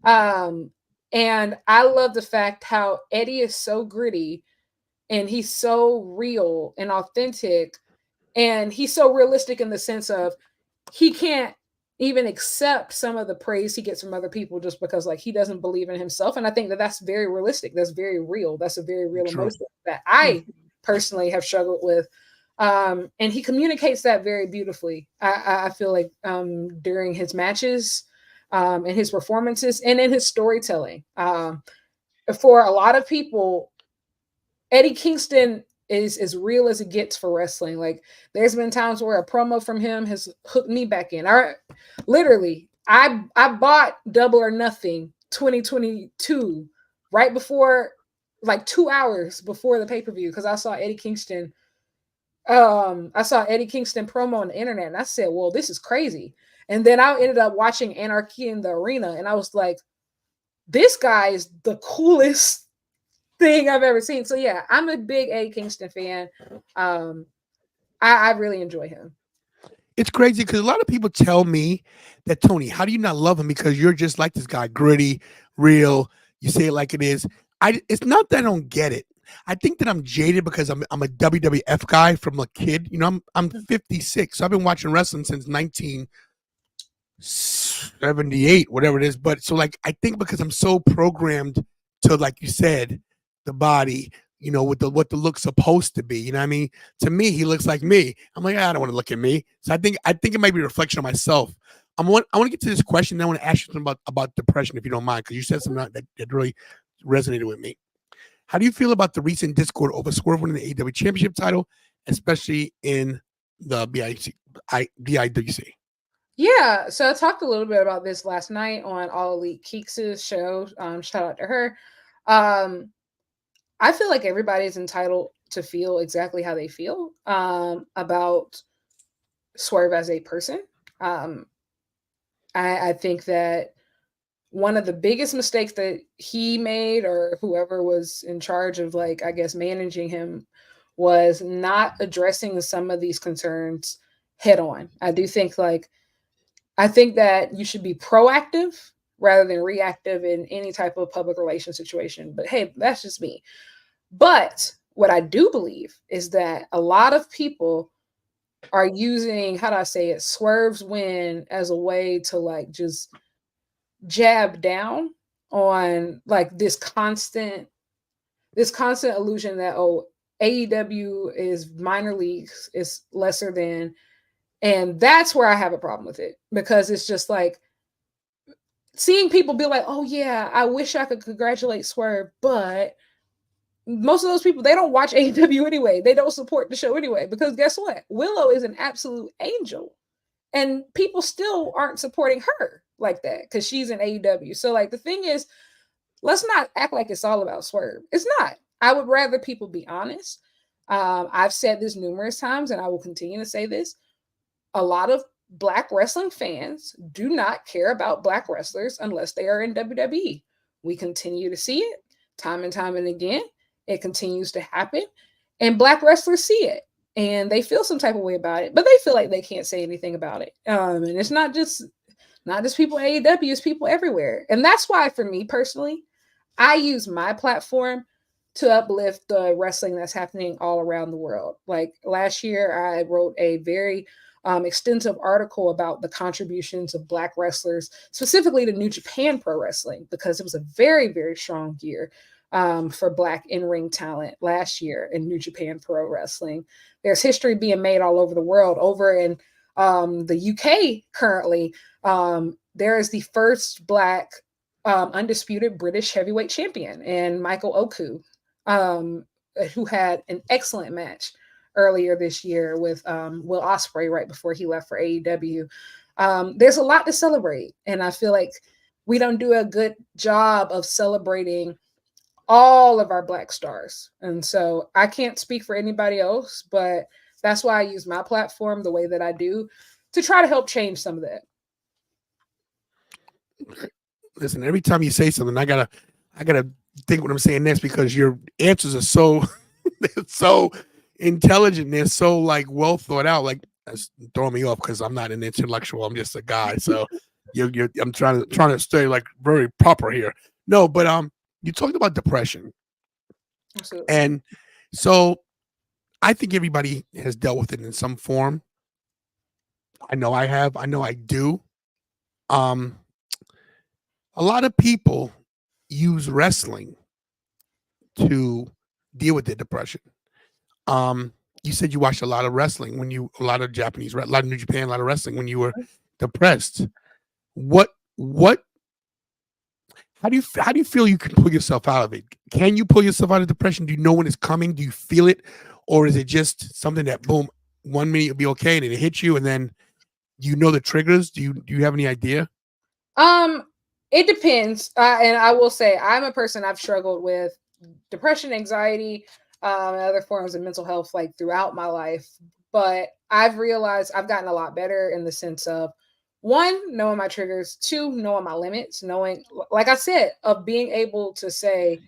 And I love the fact how Eddie is so gritty and he's so real and authentic. And he's so realistic in the sense of he can't even accept some of the praise he gets from other people just because like he doesn't believe in himself. And I think that that's very realistic. That's very real. That's a very real emotion that I personally have struggled with. And he communicates that very beautifully. I feel like during his matches, and his performances and in his storytelling. For a lot of people, Eddie Kingston is as real as it gets for wrestling. Like there's been times where a promo from him has hooked me back in. I bought Double or Nothing 2022 right before, like 2 hours before the pay-per-view, because I saw Eddie Kingston. I saw Eddie Kingston promo on the internet and I said, well, this is crazy. And then I ended up watching Anarchy in the Arena and I was like, this guy is the coolest thing I've ever seen. So yeah, I'm a big Eddie Kingston fan. I really enjoy him. It's crazy because a lot of people tell me that, Tony, how do you not love him? Because you're just like this guy, gritty, real. You say it like it is. It's not that I don't get it. I think that I'm jaded because I'm a WWF guy from a kid. I'm 56, so I've been watching wrestling since 1978, whatever it is. But so like I think because I'm so programmed to, like you said, the body, with what the look's supposed to be. You know what I mean? To me, he looks like me. I'm like, I don't want to look at me. So I think it might be a reflection of myself. I want to get to this question. Then I want to ask you something about depression, if you don't mind, because you said something that really resonated with me. How do you feel about the recent discord over Swerve winning the AEW Championship title, especially in the BIWC? Yeah, so I talked a little bit about this last night on All Elite Keeks' show. Shout out to her. I feel like everybody's entitled to feel exactly how they feel about Swerve as a person. I think that one of the biggest mistakes that he made, or whoever was in charge of, like, I guess, managing him, was not addressing some of these concerns head on. I think that you should be proactive rather than reactive in any type of public relations situation. But hey, that's just me. But what I do believe is that a lot of people are using, how do I say it, Swerve's win as a way to like just jab down on like this constant illusion that, oh, AEW is minor leagues, is lesser than. And that's where I have a problem with it, because it's just like seeing people be like, oh yeah, I wish I could congratulate Swerve, but most of those people, they don't watch AEW anyway. They don't support the show anyway, because guess what? Willow is an absolute angel. And people still aren't supporting her like that because she's in AEW. So like the thing is, let's not act like it's all about Swerve. It's not. I would rather people be honest. I've said this numerous times and I will continue to say this. A lot of Black wrestling fans do not care about Black wrestlers unless they are in WWE. We continue to see it time and time and again. It continues to happen. And Black wrestlers see it. And they feel some type of way about it, but they feel like they can't say anything about it. And it's not just people at AEW, it's people everywhere. And that's why, for me personally, I use my platform to uplift the wrestling that's happening all around the world. Like last year, I wrote a very extensive article about the contributions of Black wrestlers, specifically to New Japan Pro Wrestling, because it was a very, very strong year for Black in-ring talent last year in New Japan Pro Wrestling. There's history being made all over the world. Over in the UK currently, there is the first Black undisputed British heavyweight champion, and Michael Oku, who had an excellent match earlier this year with Will Ospreay right before he left for AEW. There's a lot to celebrate, and I feel like we don't do a good job of celebrating all of our Black stars. And so I can't speak for anybody else, but that's why I use my platform the way that I do to try to help change some of that. Listen, every time you say something, I gotta think what I'm saying next, because your answers are so so intelligent. They're so like well thought out. Like, that's throwing me off because I'm not an intellectual. I'm just a guy. So I'm trying to stay like very proper here. No, but you talked about depression. Absolutely. And so I think everybody has dealt with it in some form. I know I have. I know I do. A lot of people use wrestling to deal with their depression. You said you watched a lot of wrestling a lot of Japanese, a lot of New Japan, a lot of wrestling when you were depressed. How do you feel you can pull yourself out of it? Can you pull yourself out of depression? Do you know when it's coming? Do you feel it? Or is it just something that, boom, 1 minute you'll be okay and then it hits you, and then you know the triggers? Do you have any idea? It depends. And I will say I'm a person, I've struggled with depression, anxiety, and other forms of mental health like throughout my life. But I've realized I've gotten a lot better in the sense of, one, knowing my triggers, two, knowing my limits, knowing, like I said, of being able to say,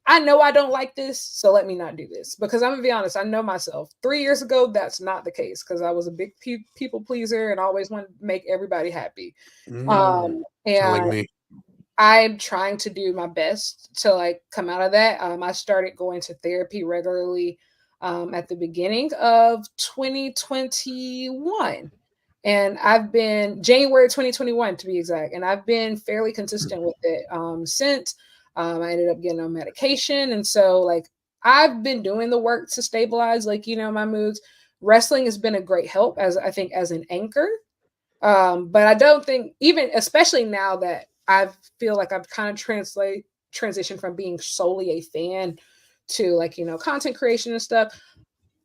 I know I don't like this, so let me not do this. Because I'm gonna be honest, I know myself. 3 years ago, that's not the case, because I was a big people pleaser and always wanted to make everybody happy. And like me. I'm trying to do my best to like come out of that. I started going to therapy regularly at the beginning of 2021. And I've been January 2021 to be exact. And I've been fairly consistent with it since. I ended up getting on medication. And so like I've been doing the work to stabilize, like, my moods. Wrestling has been a great help as an anchor. But I don't think, even especially now that I feel like I've kind of transitioned from being solely a fan to like, content creation and stuff.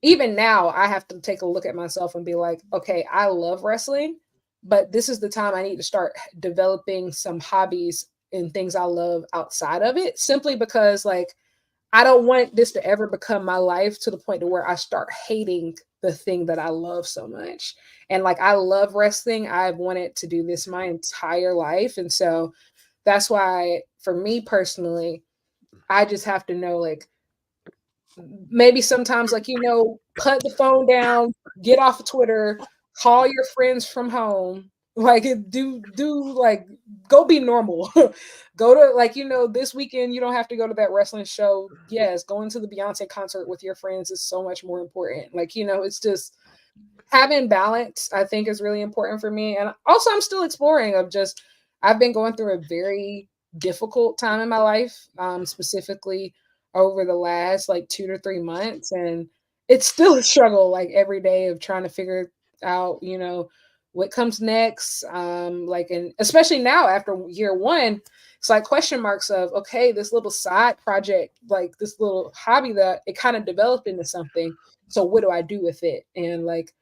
Even now I have to take a look at myself and be like, okay, I love wrestling, but this is the time I need to start developing some hobbies and things I love outside of it, simply because like, I don't want this to ever become my life to the point to where I start hating the thing that I love so much. And like, I love wrestling. I've wanted to do this my entire life. And so that's why for me personally, I just have to know, like, maybe sometimes like, put the phone down, get off of Twitter, call your friends from home, like do like, go be normal. Go to like, this weekend, you don't have to go to that wrestling show. Yes, going to the Beyonce concert with your friends is so much more important. Like, it's just having balance, I think, is really important for me. And also I'm still exploring I've been going through a very difficult time in my life, specifically over the last like 2 to 3 months. And it's still a struggle, like every day, of trying to figure out, what comes next. And especially now after year one, it's like question marks of, okay, this little side project, like this little hobby that it kind of developed into something. So what do I do with it? And like,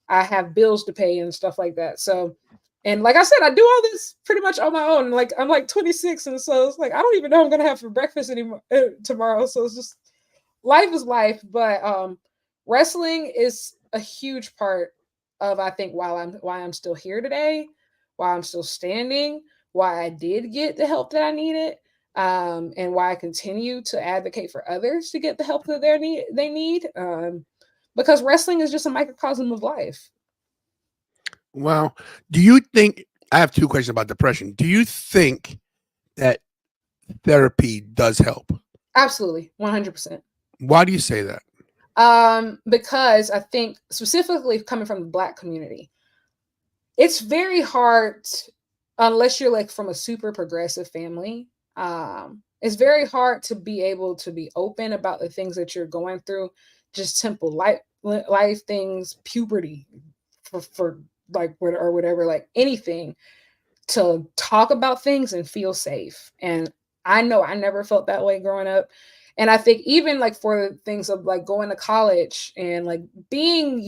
I have bills to pay and stuff like that. So, and like I said, I do all this pretty much on my own. Like, I'm like 26. And so it's like, I don't even know what I'm going to have for breakfast anymore tomorrow. So it's just, life is life. But wrestling is a huge part of, I think, why I'm still here today, why I'm still standing, why I did get the help that I needed, and why I continue to advocate for others to get the help that they need. Because wrestling is just a microcosm of life. Well, do you think, I have two questions about depression. Do you think that therapy does help? Absolutely, 100%. Why do you say that? Because I think specifically coming from the Black community, it's very hard unless you're like from a super progressive family. It's very hard to be able to be open about the things that you're going through, just simple life things, puberty, for like or whatever, like anything, to talk about things and feel safe. And I know I never felt that way growing up. And I think even like for things of like going to college and like being,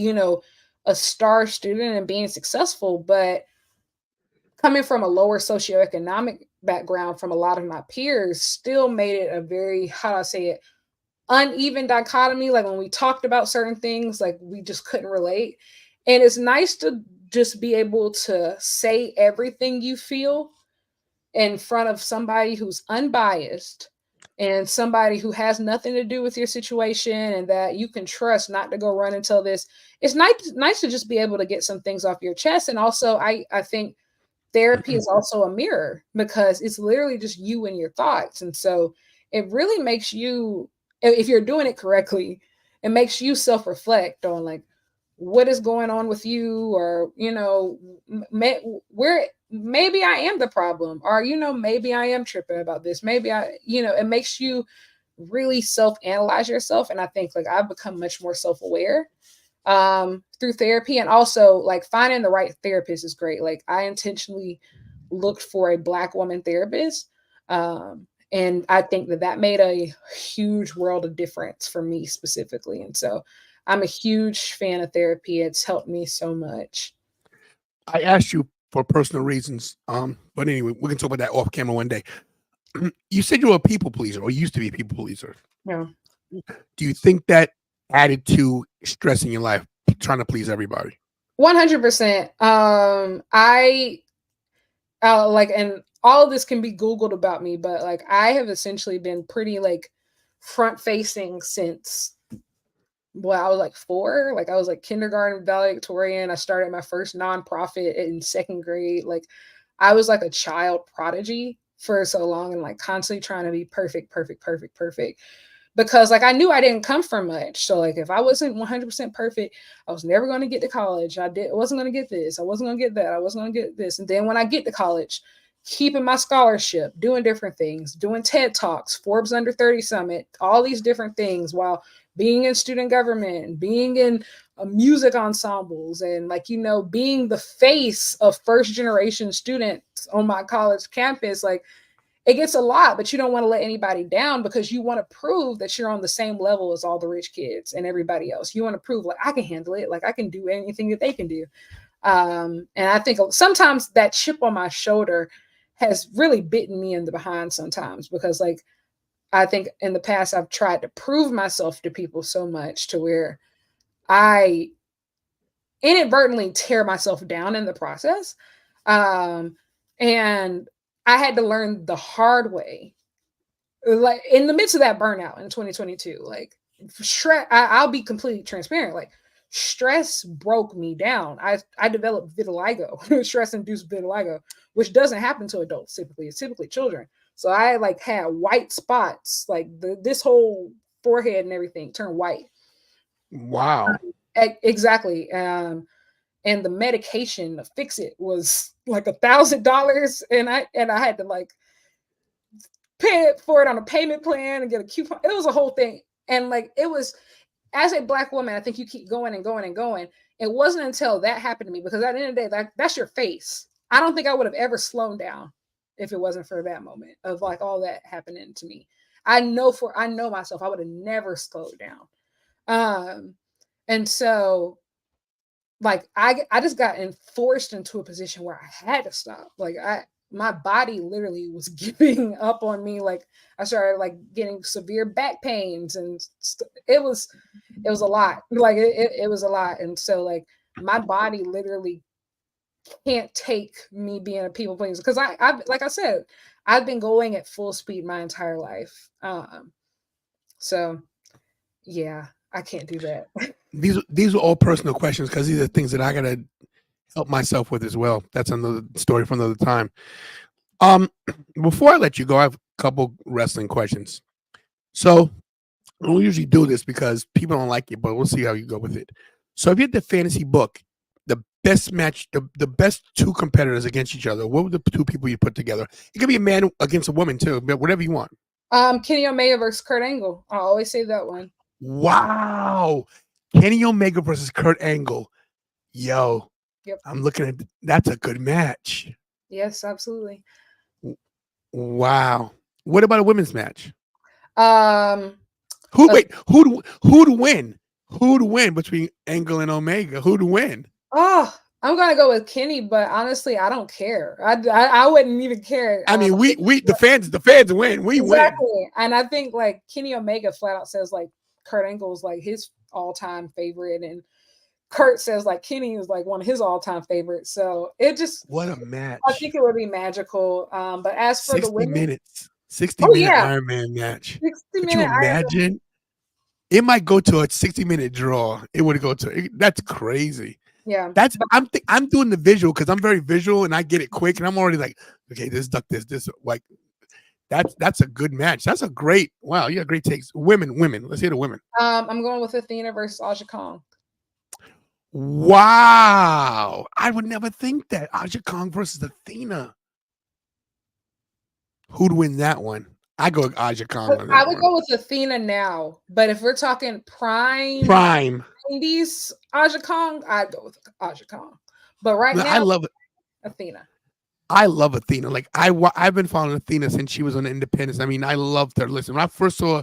a star student and being successful, but coming from a lower socioeconomic background from a lot of my peers still made it a very, how do I say it, uneven dichotomy. Like when we talked about certain things, like we just couldn't relate. And it's nice to just be able to say everything you feel in front of somebody who's unbiased and somebody who has nothing to do with your situation and that you can trust not to go run and tell this. It's nice to just be able to get some things off your chest. And also I think therapy is also a mirror because it's literally just you and your thoughts. And so it really makes you, if you're doing it correctly, it makes you self-reflect on like what is going on with you, or where maybe I am the problem, or maybe I am tripping about this, maybe it makes you really self-analyze yourself. And I think like I've become much more self-aware through therapy. And also like finding the right therapist is great. Like I intentionally looked for a Black woman therapist, and I think that made a huge world of difference for me specifically. And so I'm a huge fan of therapy. It's helped me so much. I asked you for personal reasons, but anyway, we can talk about that off camera one day. You said you were a people pleaser, or used to be a people pleaser. Yeah. Do you think that added to stress in your life, trying to please everybody? 100%. I like, and all of this can be Googled about me, but like I have essentially been pretty like front facing since I was like 4. Like I was like kindergarten valedictorian. I started my first nonprofit in 2nd grade. Like I was like a child prodigy for so long and like constantly trying to be perfect, because like I knew I didn't come from much. So like if I wasn't 100% perfect, I was never going to get to college. I wasn't going to get this. I wasn't going to get that. I wasn't going to get this. And then when I get to college, keeping my scholarship, doing different things, doing TED Talks, Forbes Under 30 Summit, all these different things while being in student government, being in music ensembles, and like, being the face of first generation students on my college campus. Like it gets a lot, but you don't want to let anybody down because you want to prove that you're on the same level as all the rich kids and everybody else. You want to prove like I can handle it, like I can do anything that they can do. And I think sometimes that chip on my shoulder has really bitten me in the behind sometimes, because like I think in the past I've tried to prove myself to people so much to where I inadvertently tear myself down in the process. And I had to learn the hard way, like in the midst of that burnout in 2022, like I'll be completely transparent. Like stress broke me down. I developed vitiligo, stress-induced vitiligo, which doesn't happen to adults typically. It's typically children. So I like had white spots, like this whole forehead and everything turned white. Wow. Exactly. And the medication to fix it was like $1,000, and I had to like pay for it on a payment plan and get a coupon. It was a whole thing. And like it was, as a Black woman, I think you keep going and going and going. It wasn't until that happened to me, because at the end of the day, that's your face. I don't think I would have ever slowed down if it wasn't for that moment of like all that happening to me. I know myself, I would have never slowed down. And so like I just got forced into a position where I had to stop. Like my body literally was giving up on me. Like I started like getting severe back pains, and it was a lot. Like it was a lot. And so like my body literally can't take me being a people pleaser, because I like I said, I've been going at full speed my entire life. So yeah, I can't do that. These are all personal questions, because these are things that I gotta help myself with as well. That's another story for another time. Before I let you go, I have a couple wrestling questions. So we usually do this because people don't like it, but we'll see how you go with it. So if you had the fantasy book, the best match, the best two competitors against each other, what were the two people you put together? It could be a man against a woman too, but whatever you want. Kenny Omega versus Kurt Angle. I always say that one. Wow. Kenny Omega versus Kurt Angle. Yo, Yep. I'm looking at that's a good match. Yes, absolutely. Wow. What about a women's match? Who'd win? Who'd win between Angle and Omega? Who'd win? Oh, I'm gonna go with Kenny, but honestly, I don't care. I wouldn't even care. I mean, we the fans win. We exactly. win. And I think like Kenny Omega flat out says like Kurt Angle's like his all-time favorite, and Kurt says like Kenny is like one of his all-time favorites. So it just what a match. I think it would be magical. But as for the women, 60-minute Iron Man match. Could you imagine? It might go to a 60-minute draw. It would go to that's crazy. Yeah, I'm doing the visual because I'm very visual and I get it quick and I'm already like, okay, this duck, this like that's a good match. That's a great wow. You got great takes. Women. Let's hear the women. I'm going with Athena versus Aja Kong. Wow, I would never think that Aja Kong versus Athena. Who'd win that one? I go with Aja Kong. I would go with Athena now, but if we're talking prime 90s Aja Kong, I'd go with Aja Kong. But now, I love it. Athena. I love Athena. Like I've been following Athena since she was on Independence. I mean, I loved her. Listen, when I first saw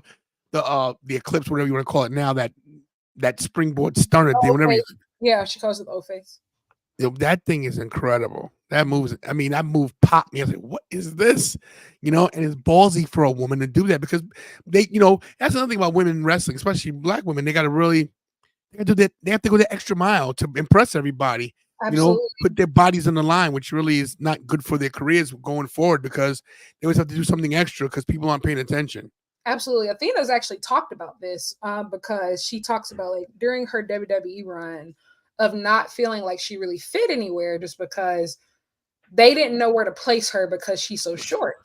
the Eclipse, whatever you want to call it now, that springboard stunner thing, whatever. Yeah, she calls it O-face. That thing is incredible. That move popped me. I was like, what is this? And it's ballsy for a woman to do that because they, that's another thing about women in wrestling, especially black women. They got to do that. They have to go the extra mile to impress everybody. Absolutely. Put their bodies on the line, which really is not good for their careers going forward because they always have to do something extra because people aren't paying attention. Absolutely. Athena's actually talked about this because she talks about like during her WWE run of not feeling like she really fit anywhere just because they didn't know where to place her because she's so short.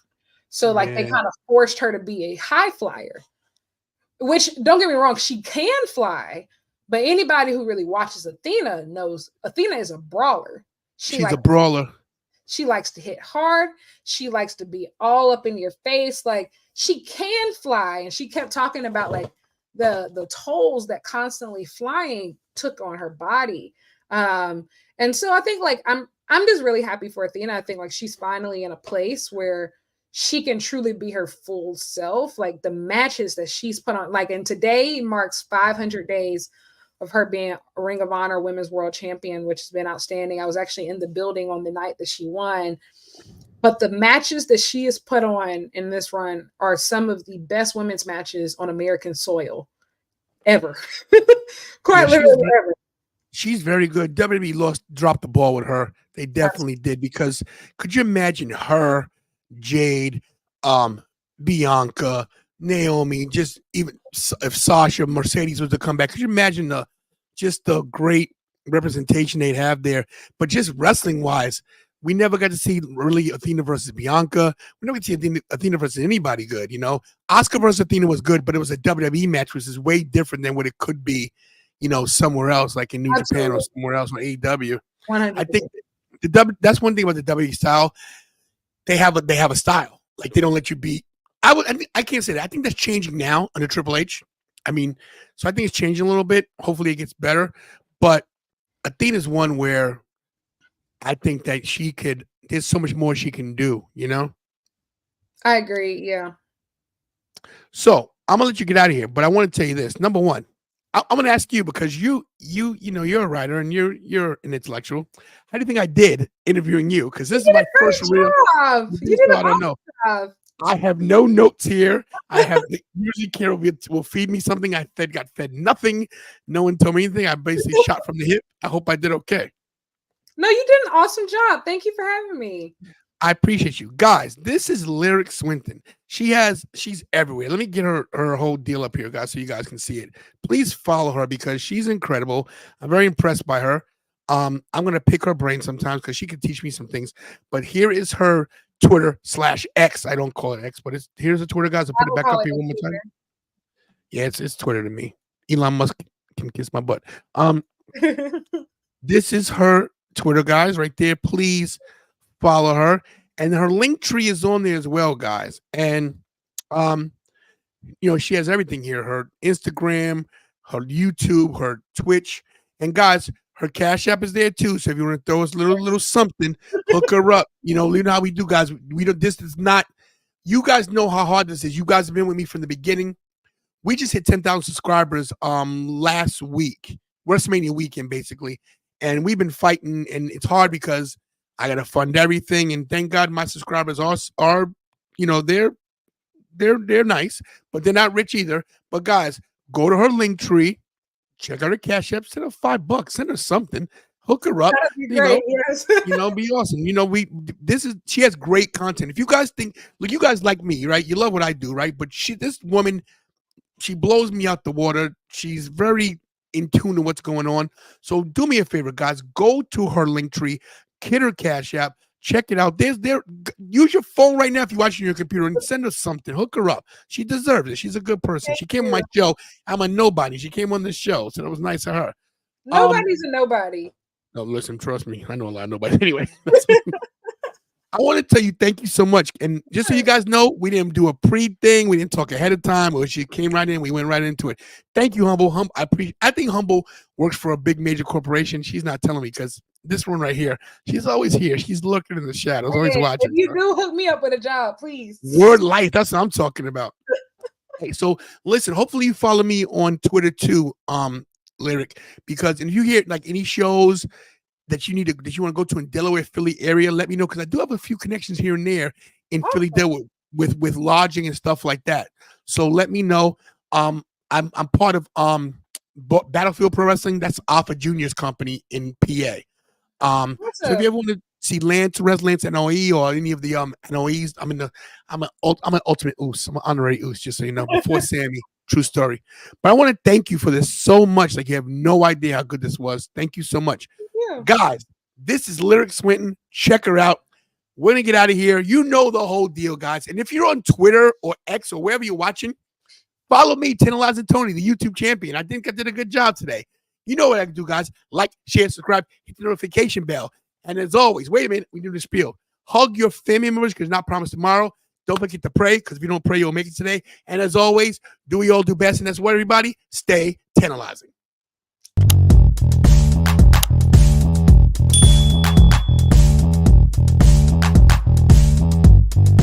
So like they kind of forced her to be a high flyer, which don't get me wrong, she can fly, but anybody who really watches Athena knows Athena is a brawler. She's a brawler. She likes to hit hard. She likes to be all up in your face. Like she can fly. And she kept talking about like the tolls that constantly flying took on her body. And so I think like I'm just really happy for Athena. I think like she's finally in a place where she can truly be her full self. Like the matches that she's put on, like, and today marks 500 days of her being a Ring of Honor Women's World Champion, which has been outstanding. I was actually in the building on the night that she won. But the matches that she has put on in this run are some of the best women's matches on American soil ever. Quite literally ever. She's very good. WWE dropped the ball with her. They definitely did because could you imagine her, Jade, Bianca, Naomi, just even if Sasha, Mercedes was to come back, could you imagine the great representation they'd have there? But just wrestling wise, we never got to see really Athena versus Bianca. We never got to see Athena versus anybody good. Asuka versus Athena was good, but it was a WWE match, which is way different than what it could be, somewhere else, like in New Japan or somewhere else on AEW. 100%. I think that's one thing about the WWE style. They have a style. Like they don't let you be. I can't say that. I think that's changing now under Triple H. I mean, so I think it's changing a little bit. Hopefully it gets better. But Athena's one where I think that there's so much more she can do, I agree. Yeah. So I'm gonna let you get out of here, but I want to tell you this. Number one, I'm gonna ask you because you're a writer and you're an intellectual. How do you think I did interviewing you? Because this is my first real. You did I don't know. I have no notes here. Usually Carol will feed me something. Got fed nothing. No one told me anything. I basically shot from the hip. I hope I did okay. No, you did an awesome job. Thank you for having me. I appreciate you. Guys, this is Lyric Swinton. She's everywhere. Let me get her whole deal up here, guys, so you guys can see it. Please follow her because she's incredible. I'm very impressed by her. I'm going to pick her brain sometimes because she can teach me some things. But here is her Twitter /X. I don't call it X, but here's the Twitter, guys. I'll put it back up here one more time. Yeah, it's Twitter to me. Elon Musk can kiss my butt. This is her Twitter, guys, right there. Please follow her. And her link tree is on there as well, guys. And she has everything here: her Instagram, her YouTube, her Twitch, and guys, her Cash App is there too. So if you want to throw us a little something, hook her up. You know how we do, guys. We don't. This is not. You guys know how hard this is. You guys have been with me from the beginning. We just hit 10,000 subscribers last week, WrestleMania weekend, basically, and we've been fighting, and it's hard because I gotta fund everything, and thank God my subscribers are they're nice, but they're not rich either. But guys, go to her link tree, check out her Cash App, send her $5, send her something, hook her up. That'd be great. Yes. Be awesome. She has great content. If you guys look, you guys like me, right? You love what I do, right? But this woman, she blows me out the water. She's very in tune to what's going on. So do me a favor, guys. Go to her link tree, hit her Cash App, check it out. Use your phone right now if you're watching your computer and send her something. Hook her up. She deserves it. She's a good person. She came on my show. I'm a nobody. She came on the show, so that was nice of her. Nobody's a nobody. No, listen, trust me. I know a lot of nobody. Anyway. I want to tell you thank you so much. And just so you guys know, we didn't do a pre-thing. We didn't talk ahead of time. Or she came right in. We went right into it. Thank you, Humble. I think Humble works for a big major corporation. She's not telling me because this one right here, she's always here. She's lurking in the shadows, always watching. If you do hook me up with a job, please. Word life. That's what I'm talking about. Hey, so listen, hopefully you follow me on Twitter too, Lyric, because if you hear like any shows that you want to go to in Delaware, Philly area, let me know, because I do have a few connections here and there in Philly, Delaware, with lodging and stuff like that. So let me know. I'm part of Battlefield Pro Wrestling. That's Alpha Jr.'s company in PA. So if you ever want to see Lance NOE or any of the NOEs, I'm an ultimate oos. I'm an honorary oos, just so you know, before Sammy. True story. But I want to thank you for this so much. Like, you have no idea how good this was. Thank you so much. Yeah. Guys, this is Lyric Swinton. Check her out. We're going to get out of here. You know the whole deal, guys. And if you're on Twitter or X or wherever you're watching, follow me, Tantalizing Tony, the YouTube champion. I think I did a good job today. You know what I can do, guys. Like, share, subscribe, hit the notification bell. And as always, wait a minute, we do the spiel. Hug your family members, because not promised tomorrow. Don't forget to pray, because if you don't pray, you'll make it today. And as always, do what you all do best. And that's what, everybody, stay tantalizing.